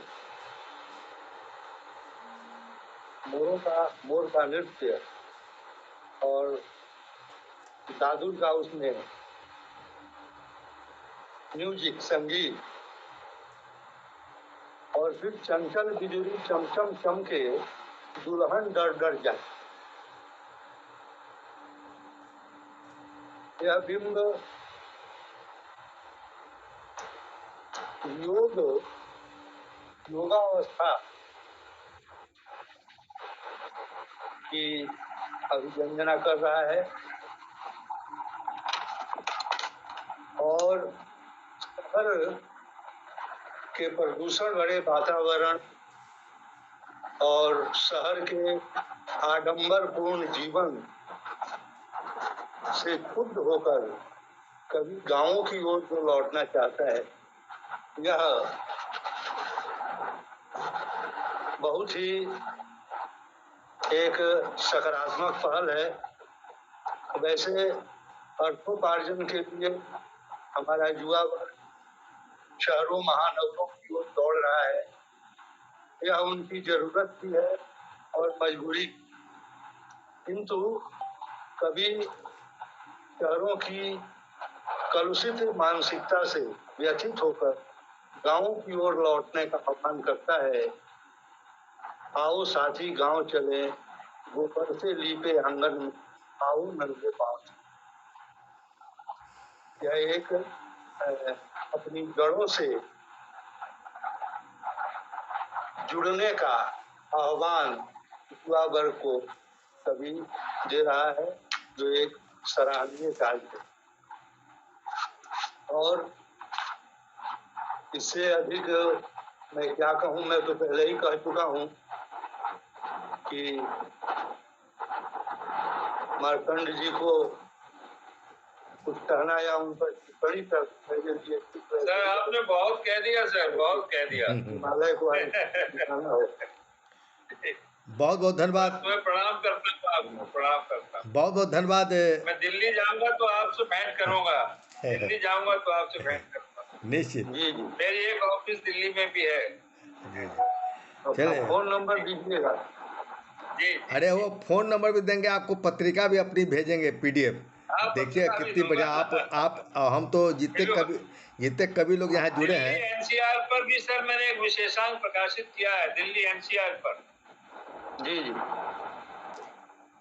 C: मोर का नृत्य और दादू का उसमें म्यूजिक, संगीत, और फिर चंचल बिजुली चमचम चमके, दुल्हन डर डर जाए। यह बिंब योगावस्था की अभिव्यंजना कर रहा है और शहर के प्रदूषण भरे वातावरण और शहर के आडंबरपूर्ण जीवन से क्षुब्ध होकर कभी गांवों की ओर जो लौटना चाहता है, यह बहुत ही एक सकारात्मक पहल है। वैसे अर्थोपार्जन के लिए हमारा युवा वर्ग शहरों महानगरों की ओर दौड़ रहा है, यह उनकी जरूरत भी है और मजबूरी। किंतु कभी शहरों की कलुषित मानसिकता से व्यथित होकर गांवों की ओर लौटने का आह्वान करता है। आओ साथी गांव चले, गोबर से लीपे आंगन में, आओ नंगे पांव। यह एक अपनी जड़ों से जुड़ने का आह्वान युवा वर्ग को कभी दे रहा है, जो एक सराहनीय कार्य है। और इससे अधिक मैं क्या कहूँ, मैं तो पहले ही कह चुका हूँ कि मार्तंड जी को कुछ कहना या उन पर टिप्पणी कर मेरे लिए
B: सर आपने बहुत कह दिया, सर बहुत कह दिया।
C: हिमालय को दिखाना हो।
A: बहुत बहुत धन्यवाद।
B: तुम्हें प्रणाम करता हूँ, आपको प्रणाम करता हूँ।
A: बहुत बहुत धन्यवाद।
B: मैं दिल्ली जाऊंगा तो आपसे भेंट करूंगा, दिल्ली जाऊंगा तो आपसे भेंट करूंगा।
A: निश्चित।
B: मेरी एक ऑफिस दिल्ली में भी है।
A: जी जी, चलिए।
C: फोन नंबर दीजिएगा।
B: जी
A: अरे वो फ़ोन नंबर भी देंगे आपको, पत्रिका भी अपनी भेजेंगे PDF।
B: हाँ,
A: देखिए
B: पत्रिका भी
A: कितनी
B: दूंगा।
A: बढ़िया। आप हम तो जितने कवि लोग यहाँ जुड़े
B: दिल्ली
A: हैं।
B: NCR पर भी सर मैंने एक विशेषांक प्रकाशित किया है, दिल्ली NCR पर।
C: जी जी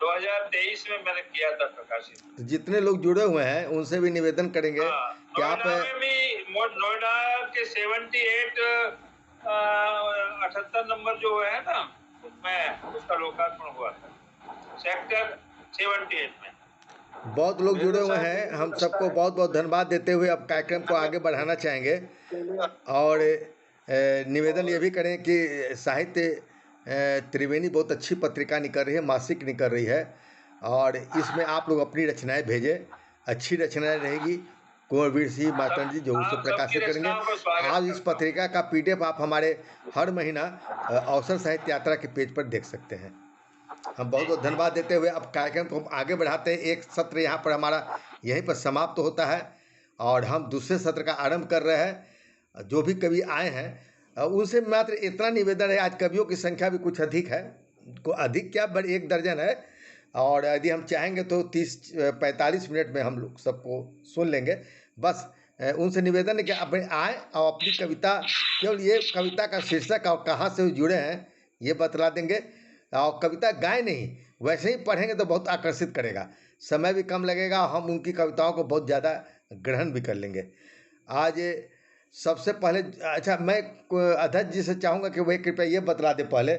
B: 2023 में मैंने किया था प्रकाशित।
A: तो जितने लोग जुड़े हुए हैं उनसे भी निवेदन करेंगे
B: हाँ,
A: कि आप
B: नोएडा में भी, नोएडा के 78 78 नंबर जो है ना, उसमें उसका लोकार्पण हुआ था, सेक्टर 78 में।
A: बहुत लोग जुड़े हुए हैं। हम सबको बहुत बहुत धन्यवाद देते हुए अब कार्यक्रम को आगे बढ़ाना चाहेंगे और निवेदन ये भी करें कि साहित्य त्रिवेणी बहुत अच्छी पत्रिका निकल रही है, मासिक निकल रही है, और इसमें आप लोग अपनी रचनाएं भेजें। अच्छी रचनाएं रहेगी। कुंवर वीर सिंह मार्तंड जी जो उसे
B: आप सबकी
A: प्रकाशित करेंगे।
B: रचनाओं का स्वागत
A: आज इस
B: करता हूं।
A: पत्रिका का PDF आप हमारे हर महीना अवसर साहित्य यात्रा के पेज पर देख सकते हैं। हम बहुत बहुत धन्यवाद देते हुए अब कार्यक्रम को हम आगे बढ़ाते हैं। एक सत्र यहाँ पर हमारा यहीं पर समाप्त होता है और हम दूसरे सत्र का आरंभ कर रहे हैं। जो भी कवि आए हैं उनसे मात्र इतना निवेदन है, आज कवियों की संख्या भी कुछ अधिक है, को अधिक क्या बड़ी 1 दर्जन है, और यदि हम चाहेंगे तो 30-45 मिनट में हम लोग सबको सुन लेंगे। बस उनसे निवेदन है कि अपने आए और अपनी कविता, केवल ये कविता का शीर्षक और कहाँ से जुड़े हैं ये बतला देंगे, और कविता गाए नहीं, वैसे ही पढ़ेंगे तो बहुत आकर्षित करेगा। समय भी कम लगेगा, हम उनकी कविताओं को बहुत ज़्यादा ग्रहण भी कर लेंगे। आज सबसे पहले अच्छा मैं अध्यक्ष जी से चाहूँगा कि वे कृपया ये बतला दे पहले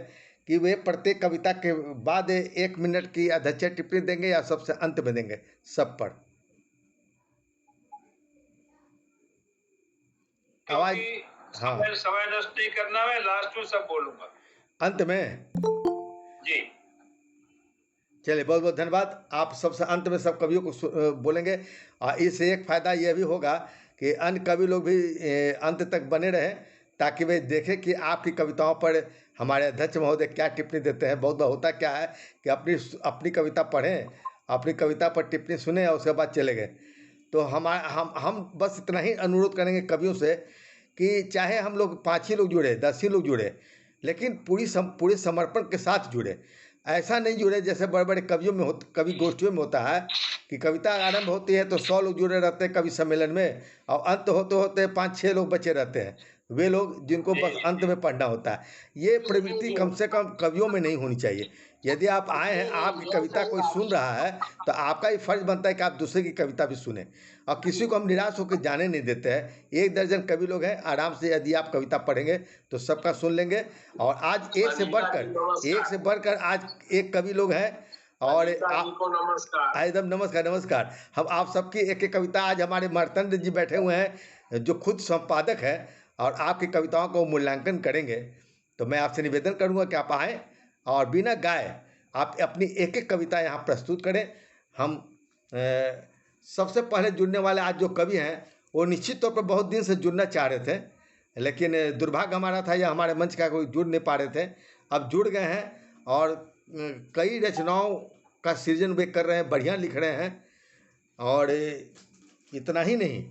A: कि वे प्रत्येक कविता के बाद 1 मिनट की अध्यक्ष टिप्पणी देंगे या सबसे अंत में देंगे सब पर। आवाज।
B: क्योंकि
A: हाँ,
B: समय नष्ट नहीं करना, मैं लास्ट में सब बोलूंगा
A: अंत में।
B: जी।
A: चलिए, बहुत बहुत धन्यवाद। आप सबसे अंत में सब कवियों को बोलेंगे, और इससे एक फ़ायदा यह भी होगा कि अन्य कवि लोग भी अंत तक बने रहें, ताकि वे देखें कि आपकी कविताओं पर हमारे अध्यक्ष महोदय क्या टिप्पणी देते हैं। बहुत बार होता क्या है कि अपनी अपनी कविता पढ़ें, अपनी कविता पर टिप्पणी सुने और उसके बाद चले गए। तो हम बस इतना ही अनुरोध करेंगे कवियों से कि चाहे हम लोग 5 ही लोग जुड़े, 10 ही लोग जुड़े, लेकिन पूरे समर्पण के साथ जुड़े। ऐसा नहीं जुड़े जैसे बड़े बड़े कवियों में कवि गोष्ठियों में होता है कि कविता आरंभ होती है तो 100 लोग जुड़े रहते हैं कवि सम्मेलन में, और अंत होते होते 5-6 लोग बचे रहते हैं, वे लोग जिनको बस अंत में पढ़ना होता है। ये प्रवृत्ति कम से कम कवियों में नहीं होनी चाहिए। यदि आप आए हैं, आपकी कविता कोई सुन रहा है, तो आपका ही फर्ज बनता है कि आप दूसरे की कविता भी सुने, और किसी को हम निराश होकर जाने नहीं देते हैं। 1 दर्जन कवि लोग हैं, आराम से यदि आप कविता पढ़ेंगे तो सबका सुन लेंगे। और आज एक से बढ़कर आज एक कवि लोग हैं, और
B: नमस्कार।
A: एकदम नमस्कार नमस्कार। हम आप सबकी एक एक कविता, आज हमारे मार्तंड जी बैठे हुए हैं जो खुद संपादक हैं और आपकी कविताओं को मूल्यांकन करेंगे। तो मैं आपसे निवेदन करूंगा कि आप आएँ और बिना गाए आप अपनी एक एक कविता यहाँ प्रस्तुत करें। हम सबसे पहले जुड़ने वाले आज जो कवि हैं वो निश्चित तौर पर बहुत दिन से जुड़ना चाह रहे थे, लेकिन दुर्भाग्य हमारा था या हमारे मंच का कोई जुड़ नहीं पा रहे थे। अब जुड़ गए हैं और कई रचनाओं का सृजन वे कर रहे हैं, बढ़िया लिख रहे हैं। और इतना ही नहीं,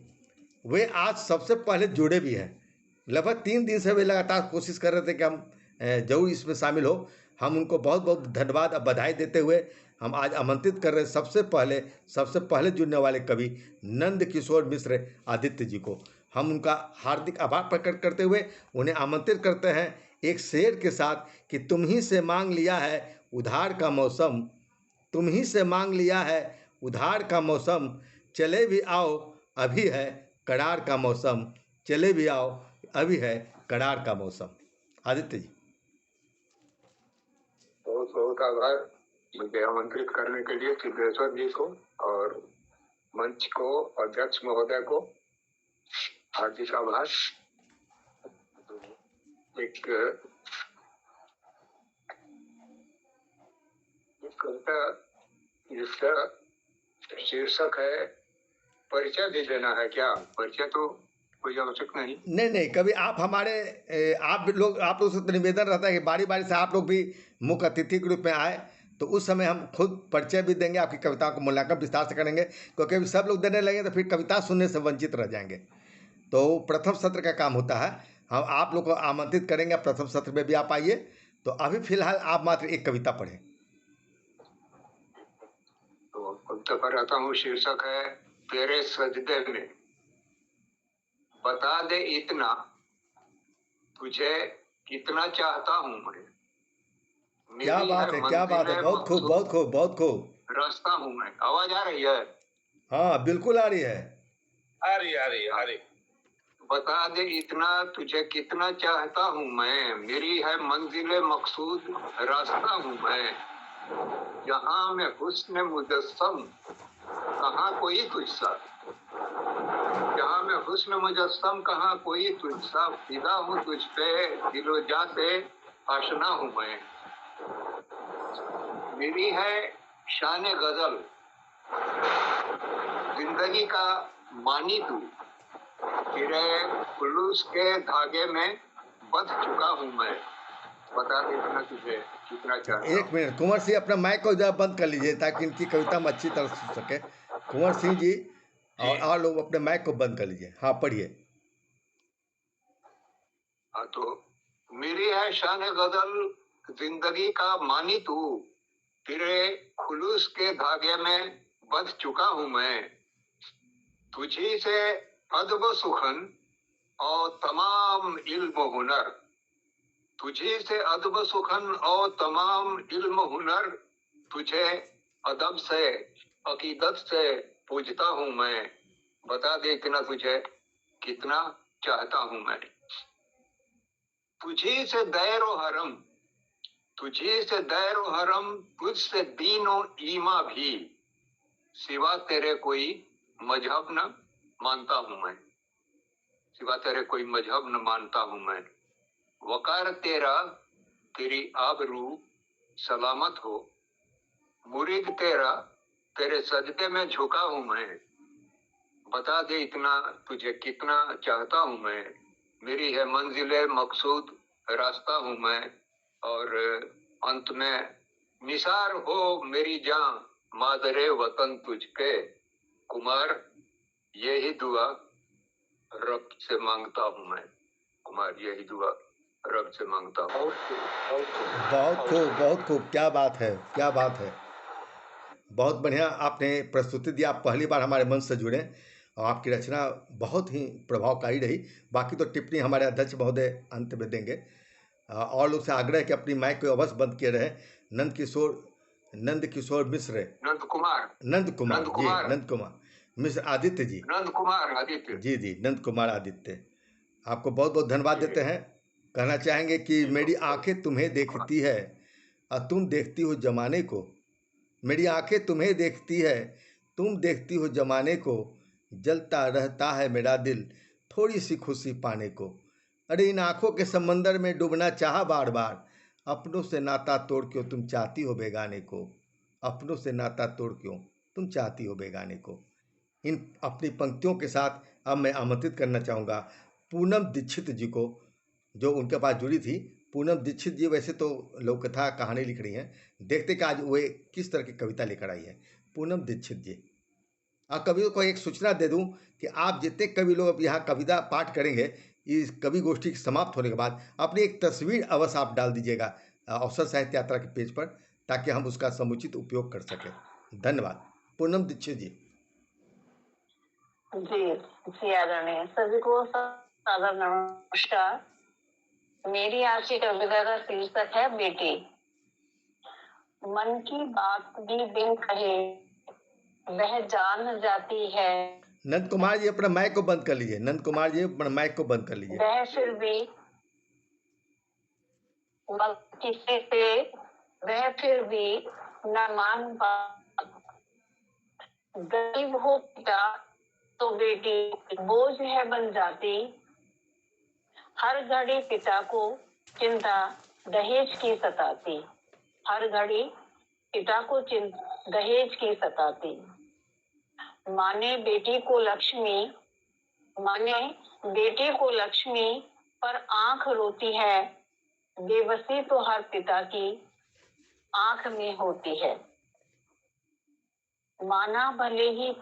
A: वे आज सबसे पहले जुड़े भी हैं। लगभग 3 दिन से वे लगातार कोशिश कर रहे थे कि हम जरूर इसमें शामिल हो। हम उनको बहुत बहुत धन्यवाद और बधाई देते हुए हम आज आमंत्रित कर रहे हैं सबसे पहले जुड़ने वाले कवि नंद किशोर मिश्र आदित्य जी को। हम उनका हार्दिक आभार प्रकट करते हुए उन्हें आमंत्रित करते हैं एक शेर के साथ कि तुम ही से मांग लिया है उधार का मौसम, तुम ही से मांग लिया है उधार का मौसम, चले भी आओ अभी है करार का मौसम, चले भी आओ अभी है करार का मौसम। आदित्य जी।
C: बहुत बहुत आभार मुझे आमंत्रित करने के लिए सिद्धेश्वर जी को और मंच को, अध्यक्ष महोदय को हार्दिक आभार। एक कविता जिसका शीर्षक है परिचय दे देना है क्या? परिचय तो कोई आवश्यकता नहीं।
A: नहीं नहीं, कभी आप हमारे आप लोग से तो निवेदन रहता है कि बारी बारी से आप लोग भी मुख्य अतिथि के रूप में आए, तो उस समय हम खुद परिचय भी देंगे, आपकी कविताओं को मूल्यांकन विस्तार से करेंगे, क्योंकि अभी सब लोग देने लगे तो फिर कविता सुनने से वंचित रह जाएंगे। तो प्रथम सत्र का काम होता है, हम आप लोग को आमंत्रित करेंगे, प्रथम सत्र में भी आप आइए। तो अभी फिलहाल आप मात्र एक कविता पढ़ें।
C: तो कविता पढ़ाता हूँ, शीर्षक है तेरे सजदे में। बता दे इतना, तुझे कितना चाहता हूँ मैं।
A: क्या बात है, क्या बात है, बहुत खूब, बहुत खूब, बहुत खूब।
C: रास्ता हूँ मैं। आवाज आ रही है?
A: हाँ बिल्कुल आ रही है।
B: आ रही।
C: बता दे इतना, तुझे कितना चाहता हूँ मैं। मेरी है मंजिल मकसूद, रास्ता हूँ मैं। जहाँ मैं हुस्न मुजस्सम, कहाँ कोई तुझसा। जहाँ मैं हुस्न मुजस्सम, कहाँ कोई तुझसा। फिदा हूँ तुझ पे, दिलो जा से आशना हूँ मैं। मेरी है शान गजल, जिंदगी का मानी तू। तेरे खुलूस के धागे में बंध चुका हूँ मैं। बता दे इतना, तुझे कितना चाहता हूँ।
A: एक मिनट, कुंवर सिंह अपना माइक को जरा बंद कर लीजिए ताकि इनकी कविता हम अच्छी तरह सुन सके। कुंवर सिंह जी और लोग अपने माइक को बंद कर लीजिए। हाँ पढ़िए।
C: हाँ, तो मेरी है शान गजल, जिंदगी का मानी तू। तेरे खुलूस के धागे में बंध चुका हूँ मैं। तुझी से अदब सुखन और तमाम इल्म हुनर। तुझी से अदब सुखन और तमाम इल्म हुनर। तुझे अदब से, अकीदत से पूजता हूँ मैं। बता दे इतना, तुझे कितना चाहता हूँ मैं। तुझी से दैरो हरम, तुझी से दैरो हरम, तुझसे दीनो ईमा भी। सिवा तेरे कोई मजहब न मानता हूँ मैं। सिवा तेरे कोई मजहब न मानता हूँ मैं। वकार तेरा, तेरी आबरू सलामत हो। मुरीद तेरा, तेरे सजदे में झुका हूँ मैं। बता दे इतना, तुझे कितना चाहता हूँ मैं। मेरी है मंजिल मकसूद, रास्ता हूँ मैं। और अंत में, निसार हो मेरी जान, मादरे वतन तुझके। कुमार यही दुआ रब से मांगता हूँ मैं। कुमार यही दुआ रब से मांगता हूँ।
A: बहुत खूब, बहुत खूब, क्या बात है, क्या बात है। बहुत बढ़िया आपने प्रस्तुति दी। आप पहली बार हमारे मंच से जुड़े और आपकी रचना बहुत ही प्रभावकारी रही। बाकी तो टिप्पणी हमारे अध्यक्ष महोदय अंत में देंगे। और लोग से आग्रह है कि अपनी माइक को अवश्य बंद किए रहे। नंद किशोर मिश्र,
C: नंद कुमार
A: मिश्र आदित्य जी,
C: नंद कुमार आदित्य
A: जी नंद कुमार आदित्य, आपको बहुत बहुत धन्यवाद देते हैं। कहना चाहेंगे कि मेरी आंखें तुम्हें देखती है और तुम देखती हो जमाने को। मेरी आंखें तुम्हें देखती है, तुम देखती हो जमाने को। जलता रहता है मेरा दिल थोड़ी सी खुशी पाने को। अरे इन आंखों के समंदर में डूबना चाहा बार बार। अपनों से नाता तोड़ क्यों तुम चाहती हो बेगाने को। अपनों से नाता तोड़ क्यों तुम चाहती हो बेगाने को। इन अपनी पंक्तियों के साथ अब मैं आमंत्रित करना चाहूँगा पूनम दीक्षित जी को, जो उनके पास जुड़ी थी। पूनम दीक्षित जी वैसे तो लोक कथा कहानी लिख रही हैं, देखते कि आज वे किस तरह की कविता लेकर आई है। पूनम दीक्षित जी, और कवियों को एक सूचना दे दूं कि आप जितने कवि लोग अब यहाँ कविता पाठ करेंगे, इस कवि गोष्ठी समाप्त होने के बाद अपनी एक तस्वीर अवश्य आप डाल दीजिएगा अवसर साहित्य यात्रा के पेज पर, ताकि हम उसका समुचित उपयोग कर सकें। धन्यवाद। पूनम दीक्षित जी।
E: जी आदरणीय सभी को सादर नमस्कार। मेरी आज की कविता का शीर्षक है बेटी। मन की बात भी बिन कहे वह जान जाती है।
A: नंद कुमार जी अपना माइक को बंद कर लीजिए। नंद कुमार जी अपना माइक को बंद कर लीजिए।
E: वह फिर भी किसी से वह फिर भी न मान पा। गरीब हो पिता तो बेटी बोझ है बन जाती। हर घड़ी पिता को चिंता दहेज की सताती। हर घड़ी पिता को दहेज की सताती। माँ ने बेटी को लक्ष्मी माने बेटी को लक्ष्मी पर आंख रोती है, बेबसी तो हर पिता की आंख में होती है। माना भले ही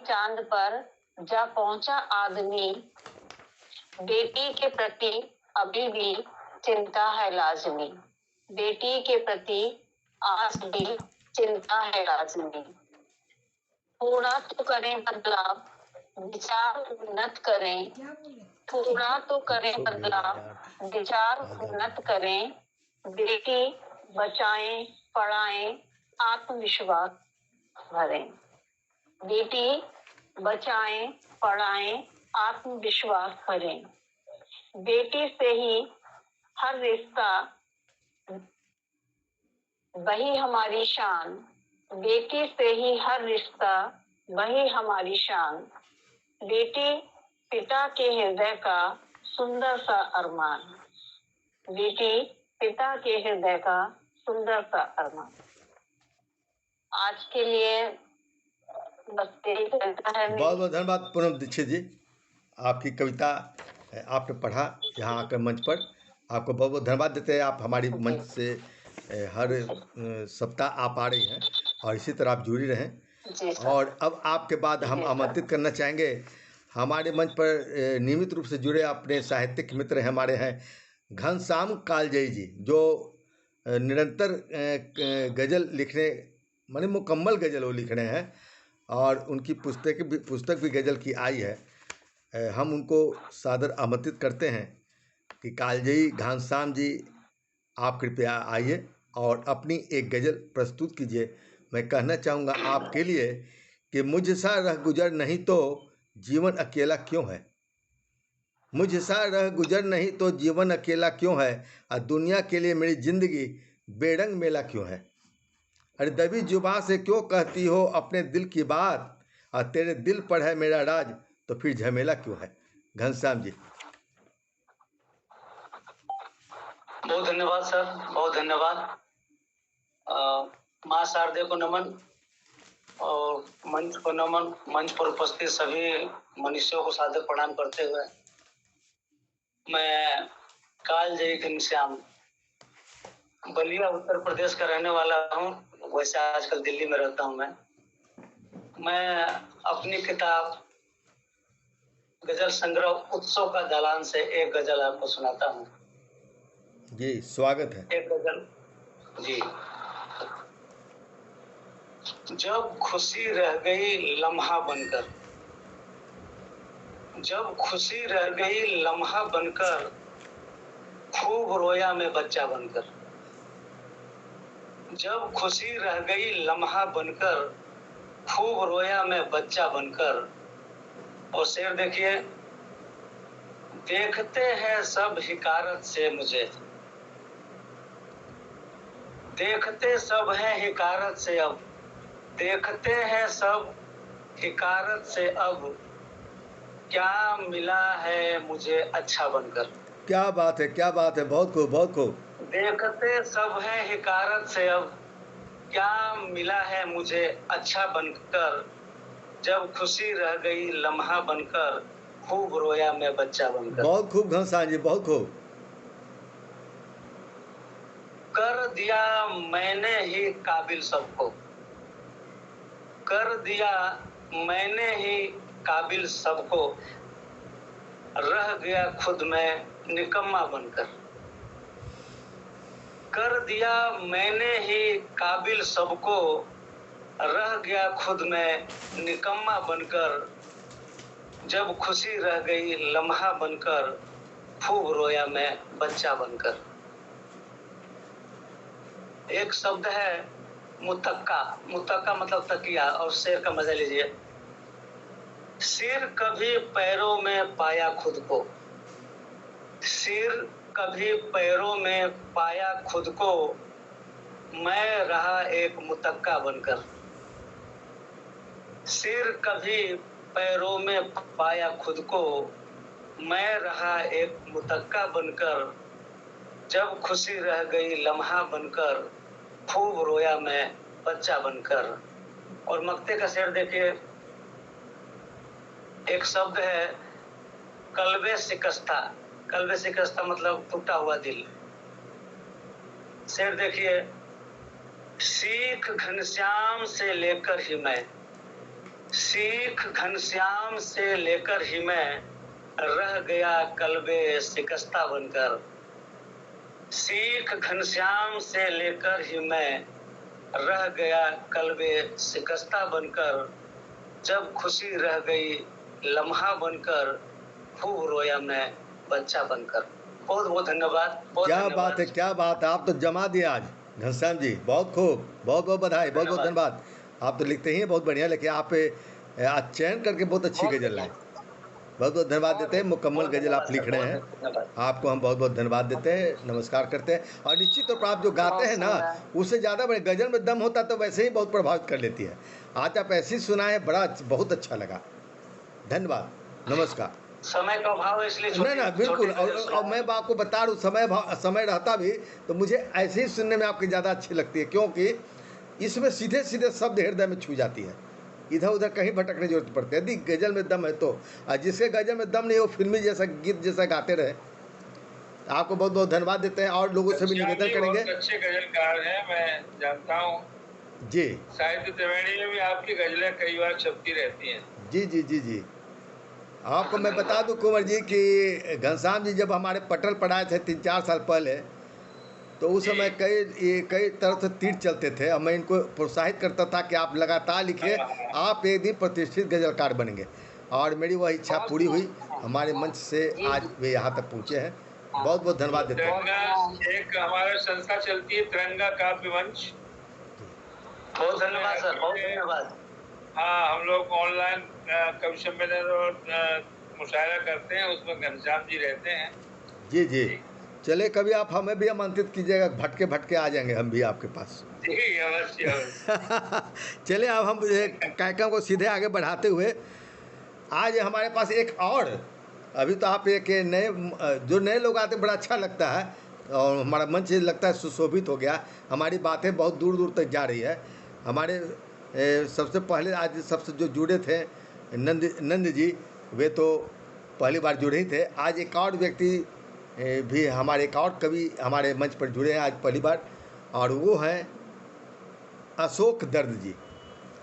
E: चांद पर जा पहुंचा आदमी, बेटी के प्रति अभी भी चिंता है लाजमी। बेटी के प्रति आज भी चिंता है लाजमी। थोड़ा तो करें बदलाव, विचार उन्नत करें। थोड़ा तो करें बदलाव, विचार उन्नत करें। बेटी बचाएं, पढ़ाएं, आत्मविश्वास भरें। बेटी बचाएं, पढ़ाएं, आत्मविश्वास भरें। बेटी से ही हर रिश्ता वही हमारी शान। बेटी से ही हर रिश्ता वही हमारी शान। बेटी पिता के हृदय का सुंदर सा अरमान। बेटी पिता के हृदय का सुंदर सा अरमान। आज के लिए बस यही कहता है।
A: बहुत बहुत धन्यवाद पूनम दीक्षित जी, आपकी कविता आपने पढ़ा यहाँ आकर मंच पर। आपको बहुत बहुत धन्यवाद देते हैं। आप हमारी मंच से हर सप्ताह आप आ रही हैं और इसी तरह आप जुड़ी रहें। और अब आपके बाद हम आमंत्रित करना चाहेंगे हमारे मंच पर नियमित रूप से जुड़े अपने साहित्यिक मित्र हैं, हमारे हैं घनश्याम कालजयी जी, जो निरंतर गज़ल लिखने माने मुकम्मल गज़ल वो लिख रहे हैं और उनकी पुस्तक भी गज़ल की आई है। हम उनको सादर आमंत्रित करते हैं कि कालजयी घनश्याम जी आप कृपया आइए और अपनी एक गज़ल प्रस्तुत कीजिए। मैं कहना चाहूँगा आपके लिए कि मुझसा रह गुजर नहीं तो जीवन अकेला क्यों है। मुझसा रह गुजर नहीं तो जीवन अकेला क्यों है, और दुनिया के लिए मेरी ज़िंदगी बेरंग मेला क्यों है। अरे दबी जुबां से क्यों कहती हो अपने दिल की बात, और तेरे दिल पर है मेरा राज तो फिर झमेला क्यों है। घनश्याम जी।
D: बहुत धन्यवाद सर, बहुत धन्यवाद। माँ शारदे को नमन और मंच को नमन। मंच पर उपस्थित सभी मनुष्यों को सादर प्रणाम करते हुए मैं कालजयी घनश्याम बलिया उत्तर प्रदेश का रहने वाला हूँ। वैसे आजकल दिल्ली में रहता हूँ। मैं अपनी किताब गजल संग्रह उत्सव का दालान से एक गजल आपको सुनाता हूँ।
A: जी स्वागत है।
D: एक गजल जी। जब खुशी रह गई लम्हा बनकर, जब खुशी रह गई लम्हा बनकर, खूब रोया मैं बच्चा बनकर। जब खुशी रह गई लम्हा बनकर, खूब रोया मैं बच्चा बनकर। और शेर देखिए, देखते हैं सब हिकारत से मुझे, देखते सब हैं हिकारत से अब, देखते हैं सब हिकारत से अब, क्या मिला है मुझे अच्छा बनकर।
A: क्या बात है, क्या बात है, बहुत खूब, बहुत खूब।
D: देखते सब हैं हिकारत से अब, क्या मिला है मुझे अच्छा बनकर। जब खुशी रह गई लम्हा बनकर, खूब रोया मैं बच्चा बनकर।
A: बहुत खूब घनश्याम जी, बहुत खूब।
D: कर दिया मैंने ही काबिल सबको, कर दिया मैंने ही काबिल सबको, रह गया खुद मैं निकम्मा बनकर। कर दिया मैंने ही काबिल सबको, रह गया खुद मैं निकम्मा बनकर। जब खुशी रह गई लम्हा बनकर, खूब रोया मैं बच्चा बनकर। एक शब्द है मुतक्का। मुतक्का मतलब तकिया, और शेर का मजा लीजिए। सिर कभी पैरों में पाया खुद को, सिर कभी पैरों में पाया खुद को, मैं रहा एक मुतक्का बनकर। सिर कभी पैरों में पाया खुद को, मैं रहा एक मुतक्का बनकर। जब खुशी रह गई लम्हा बनकर, खूब रोया मैं बच्चा बनकर। और मक्ते का शेर देखिए, एक शब्द है कल्बे शिकस्ता। कल्बे शिकस्ता मतलब टूटा हुआ दिल। शेर देखिए, सीख घनश्याम से लेकर ही मैं, सीख घनश्याम से लेकर ही मैं रह गया कल्बे शिकस्ता बनकर। सीख घनश्याम से लेकर ही मैं रह गया कल्बे शिकस्ता बनकर। जब खुशी रह गई लम्हा बनकर, खूब रोया मैं बच्चा बनकर। बहुत बहुत धन्यवाद। बहुत
A: क्या
D: धन्यवाद।
A: बात है, क्या बात है, आप तो जमा दिए आज घनश्याम जी, बहुत खूब, बहुत बहुत बधाई, बहुत बहुत धन्यवाद। आप तो लिखते ही हैं बहुत बढ़िया, लेकिन आप आज चयन करके बहुत अच्छी
D: बहुत
A: गजल
D: बढ़िया।
A: लाए। बहुत बहुत धन्यवाद देते हैं, मुकम्मल
D: बहुत
A: गजल आप
D: धन्यवाद
A: लिख
D: सर,
A: रहे
D: बहुत
A: हैं,
D: धन्यवाद।
A: आपको हम बहुत बहुत धन्यवाद देते हैं, नमस्कार करते हैं। और निश्चित तौर पर आप जो गाते हैं ना, उससे ज़्यादा बड़े गजल में दम होता तो वैसे ही बहुत प्रभावित कर लेती है। आज आप ऐसे ही सुनाए, बड़ा बहुत अच्छा लगा, धन्यवाद, नमस्कार।
D: समय का अभाव है इसलिए
A: ना ना बिल्कुल,
D: छोटी गजल
A: और
D: सुनाऊं।
A: मैं आपको बता रहा हूँ, समय रहता भी तो मुझे ऐसे ही सुनने में आपकी ज़्यादा अच्छी लगती है, क्योंकि इसमें सीधे सीधे शब्द हृदय में छू जाती है, इधर उधर कहीं भटकने की जरूरत पड़ती है। यदि गजल में दम है तो, और जिसके गजल में दम नहीं वो फिल्मी जैसा गीत जैसा गाते रहे। आपको बहुत बहुत धन्यवाद देते हैं, और लोगों से भी निवेदन करेंगे।
B: बहुत अच्छे गजलकार हैं, मैं जानता हूँ
A: जी,
B: साहित्य त्रिवेणी में भी आपकी गजलें कई बार छपती रहती हैं।
A: जी जी जी जी। आपको मैं बता दूं कुंवर जी कि घनश्याम जी जब हमारे पटल पढ़ाए थे 3-4 साल पहले, तो उस समय कई तरह से तीर चलते थे, और मैं इनको प्रोत्साहित करता था कि आप लगातार लिखिए, आप एक दिन प्रतिष्ठित गजलकार बनेंगे। और मेरी वह इच्छा पूरी हुई, हमारे मंच से आज वे यहाँ तक पहुँचे हैं। बहुत बहुत धन्यवाद देते हैं।
B: तिरंगा एक हमारा संस्था चलती है, तिरंगा काव्य मंच।
D: बहुत धन्यवाद सर, बहुत धन्यवाद।
B: हाँ, हम लोग ऑनलाइन कवि सम्मेलन और मुशायरा करते हैं, उसमें घनश्याम जी रहते हैं।
A: जी जी, चले कभी आप हमें भी आमंत्रित कीजिएगा, भटके भटके आ जाएंगे हम भी आपके पास।
B: जी अवश्य अवश्य।
A: चले अब हम कार्यक्रम को सीधे आगे बढ़ाते हुए, आज हमारे पास एक और, अभी तो आप एक नए, जो नए लोग आते बड़ा अच्छा लगता है, और हमारा मंच लगता है सुशोभित हो गया, हमारी बातें बहुत दूर दूर तक जा रही है। हमारे सबसे पहले आज सबसे जो जुड़े थे नंद जी, वे तो पहली बार जुड़े ही थे। आज एक और व्यक्ति भी हमारे, एक और कवि हमारे मंच पर जुड़े हैं आज पहली बार, और वो हैं अशोक दर्द जी।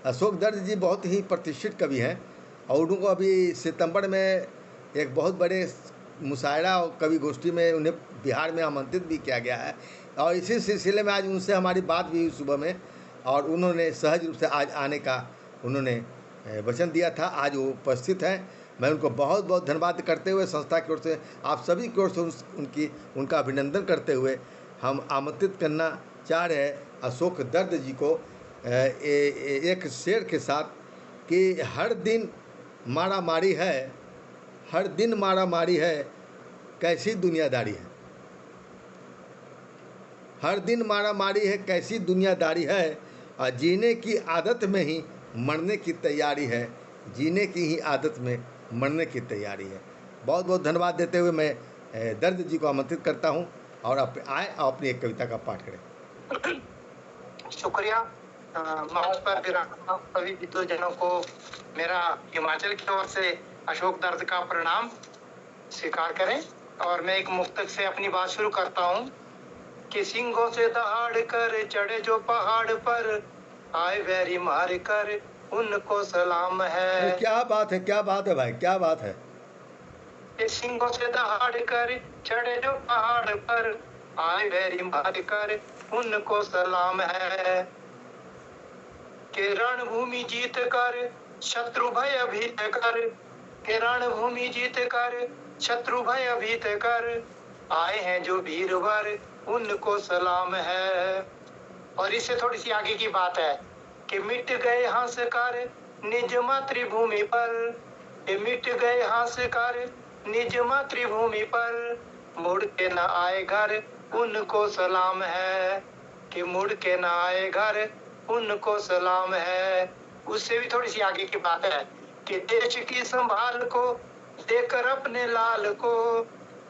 A: अशोक दर्द जी बहुत ही प्रतिष्ठित कवि हैं, और उनको अभी सितंबर में एक बहुत बड़े मुशायरा और कवि गोष्ठी में उन्हें बिहार में आमंत्रित भी किया गया है। और इसी सिलसिले में आज उनसे हमारी बात भी हुई सुबह में, और उन्होंने सहज रूप से आज आने का उन्होंने वचन दिया था। आज वो उपस्थित हैं। मैं उनको बहुत बहुत धन्यवाद करते हुए, संस्था की ओर से, आप सभी की ओर से उनका अभिनंदन करते हुए, हम आमंत्रित करना चाह रहे हैं अशोक दर्द जी को एक शेर के साथ कि हर दिन मारा मारी है, हर दिन मारा मारी है, कैसी दुनियादारी है। हर दिन मारा मारी है, कैसी दुनियादारी है, और जीने की आदत में ही मरने की तैयारी है, जीने की ही आदत में मरने की तैयारी है। बहुत बहुत धन्यवाद देते हुए मैं दर्द जी को आमंत्रित करता हूं, और आए और अपनी एक कविता का पाठ करें।
F: शुक्रिया। मंच पर विराजमान सभी विद्वजनों को मेरा हिमाचल की ओर से अशोक दर्द का प्रणाम स्वीकार करें। और मैं एक मुक्तक से अपनी बात शुरू करता हूँ कि सिंगों से दहाड़ कर चढ़े जो पहाड़ पर, आए वैरी मार कर उनको सलाम है।
A: क्या बात है, क्या बात है भाई, क्या बात है।
F: सिंगों से दहाड़ कर चढ़े जो पहाड़ पर, आए वैरी मार कर उनको सलाम है। के रणभूमि जीत कर शत्रु भय भीत कर, के रणभूमि जीत कर शत्रु भय भीत कर, आए हैं जो वीरवर उनको सलाम है। और इससे थोड़ी सी आगे की बात है कि मिट गए हंस कर निज मातृभूमि पर, मिट गए हंस कर निज मातृभूमि पर, मुड़ के न आए घर उनको सलाम है। कि मुड़ के न आए घर उनको सलाम है। उससे भी थोड़ी सी आगे की बात है कि देश की संभाल को देकर अपने लाल को,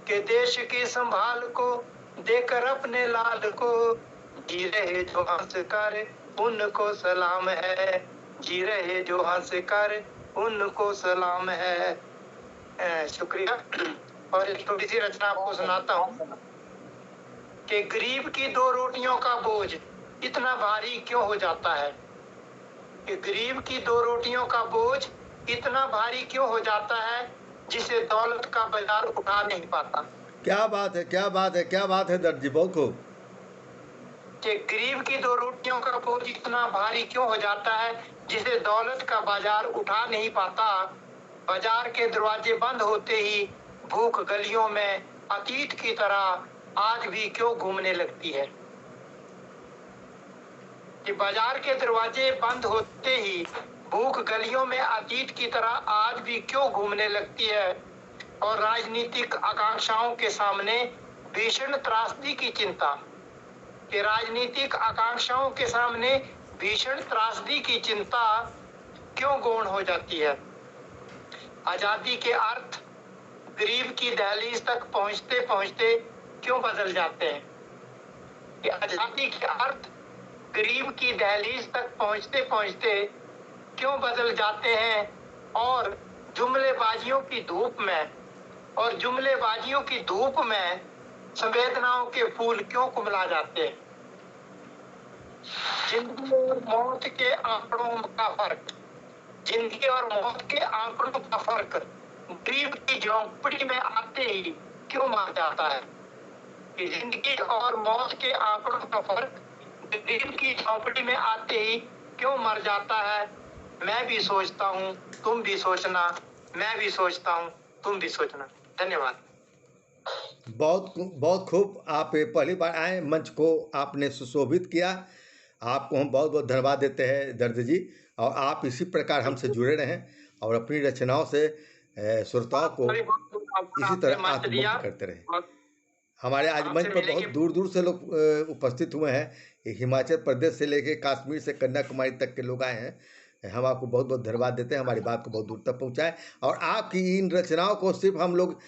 F: कि देश की संभाल को देकर अपने लाल को, जी रहे जो हंस कर उनको सलाम है, जी रहे जो हंस कर उनको सलाम है। शुक्रिया। और एक थोड़ी सी रचना आपको सुनाता हूँ कि गरीब की 2 रोटियों का बोझ इतना भारी क्यों हो जाता है, कि गरीब की 2 रोटियों का बोझ इतना भारी क्यों हो जाता है, जिसे दौलत का बाजार उठा नहीं पाता।
A: क्या बात है, क्या बात है, क्या बात है दर्द जी, बहुत खूब।
F: कि गरीब की 2 रोटियों का बोझ इतना भारी क्यों हो जाता है, जिसे दौलत का बाजार उठा नहीं पाता। बाजार के दरवाजे बंद होते ही भूख गलियों में अतीत की तरह आज भी क्यों घूमने लगती है। कि बाजार के दरवाजे बंद होते ही भूख गलियों में अतीत की तरह आज भी क्यों घूमने लगती है। और राजनीतिक आकांक्षाओं के सामने भीषण त्रासदी की चिंता, कि राजनीतिक आकांक्षाओं के सामने भीषण त्रासदी की चिंता क्यों गौण हो जाती है। आजादी के अर्थ गरीब की दहलीज तक पहुंचते पहुंचते क्यों बदल जाते हैं। कि आजादी के अर्थ गरीब की दहलीज तक पहुंचते पहुंचते क्यों बदल जाते हैं। और जुमलेबाजियों की धूप में संवेदनाओं के फूल क्यों कुमला जाते हैं। जिंदगी और मौत के आंकड़ों का फर्क, जिंदगी और मौत के आंकड़ों का फर्क गरीब की झोंपड़ी में आते ही क्यों मर जाता है। कि जिंदगी और मौत के आंकड़ों का फर्क गरीब की झोंपड़ी में आते ही क्यों मर जाता है। मैं भी सोचता हूँ, तुम भी सोचना, मैं भी सोचता हूँ, तुम भी सोचना। धन्यवाद।
A: बहुत बहुत खूब। आप पहली बार आए, मंच को आपने सुशोभित किया। आपको हम बहुत बहुत धन्यवाद देते हैं दर्द जी। और आप इसी प्रकार हमसे जुड़े रहें और अपनी रचनाओं से श्रोताओं को इसी तरह आत्ममुक्त करते रहें। हमारे आज मंच पर बहुत दूर दूर से लोग उपस्थित हुए हैं। हिमाचल प्रदेश से लेके कश्मीर से कन्याकुमारी तक के लोग आए हैं। हम आपको बहुत बहुत धन्यवाद देते हैं, हमारी बात को बहुत दूर तक पहुंचाएं। और आपकी इन रचनाओं को सिर्फ हम लोग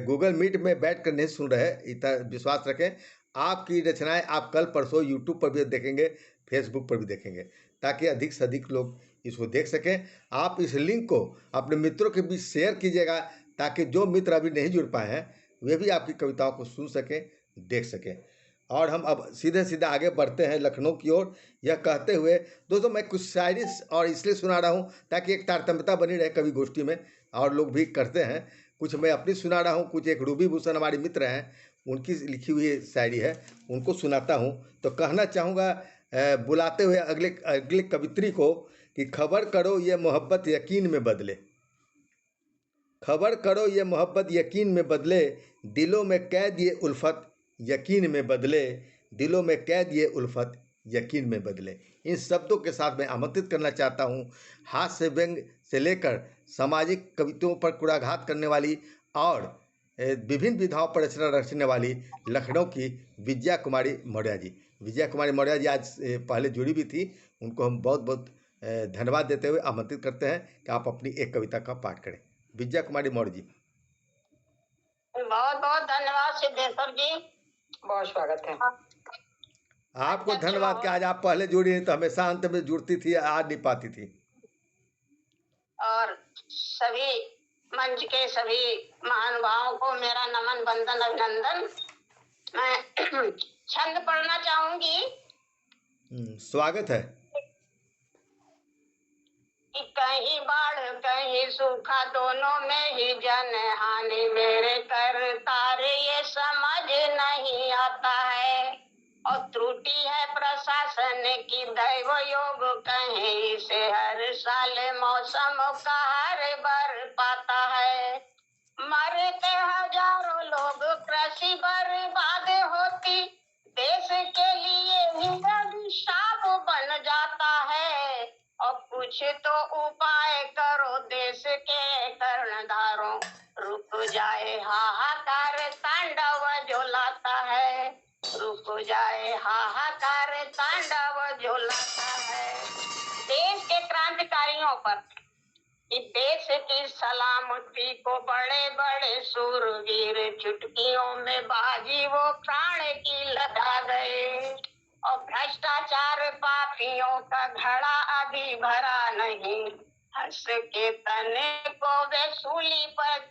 A: गूगल मीट में बैठ कर नहीं सुन रहे, इतना विश्वास रखें। आपकी रचनाएं आप कल परसों यूट्यूब पर भी देखेंगे, फेसबुक पर भी देखेंगे, ताकि अधिक से अधिक लोग इसको देख सकें। आप इस लिंक को अपने मित्रों के बीच शेयर कीजिएगा, ताकि जो मित्र अभी नहीं जुड़ पाए हैं वे भी आपकी कविताओं को सुन सकें, देख सकें। और हम अब सीधे सीधे आगे बढ़ते हैं लखनऊ की ओर, यह कहते हुए दोस्तों मैं कुछ शायरी और इसलिए सुना रहा हूँ ताकि एक तारतम्यता बनी रहे कवि गोष्ठी में, और लोग भी करते हैं। कुछ मैं अपनी सुना रहा हूँ, कुछ एक रूबी भूषण हमारे मित्र हैं उनकी लिखी हुई शायरी है, उनको सुनाता हूँ। तो कहना चाहूँगा बुलाते हुए अगले कवित्री को कि खबर करो ये मोहब्बत यकीन में बदले, खबर करो ये मोहब्बत यकीन में बदले, दिलों में कैद ये उल्फत यकीन में बदले, दिलों में कैद ये उल्फत यकीन में बदले। इन शब्दों के साथ मैं आमंत्रित करना चाहता हूँ हास्य व्यंग से लेकर सामाजिक कविताओं पर कुराघात करने वाली और विभिन्न विधाओं पर रचना रचने वाली लखनऊ की विजया कुमारी मौर्य जी। विजया कुमारी मौर्य जी आज पहले जुड़ी भी थी, उनको हम बहुत बहुत धन्यवाद देते हुए आमंत्रित करते हैं कि आप अपनी एक कविता का पाठ करें। विजया कुमारी मौर्य जी।
E: बहुत बहुत धन्यवाद सिद्धेश्वर जी,
G: बहुत स्वागत है।
A: आपको धन्यवाद कि आज आप पहले जुड़ी नहीं तो हमेशा अंत में जुड़ती थी, आज नहीं पाती थी।
E: और सभी मंच के सभी महानुभावों को मेरा नमन वंदन अभिनंदन। मैं छंद पढ़ना चाहूंगी।
A: स्वागत है।
E: कि कहीं बाढ़ कहीं सूखा, दोनों में ही जन हानि, मेरे करतार ये समझ नहीं आता है। और त्रुटि है प्रशासन की, दैव योग कहीं इसे, हर साल मौसम का हर बार पाता है। मरते हजारों लोग, कृषि बर्बाद होती, देश के लिए ही अभिशाप बन जाता है। और कुछ तो उपाय करो देश के कर्णधारों, रुक जाए हाहाकार तांडव जो लाता है, रुक जाए हाहाकार तांडव जो लाता है। देश के क्रांतिकारियों पर कि देश की सलामती को बड़े बड़े सूरवीर, चुटकियों में बाजी वो प्राण की लगा गए। और भ्रष्टाचार पापियों का घड़ा अभी भरा नहीं, हंस के तने को वे सूली पर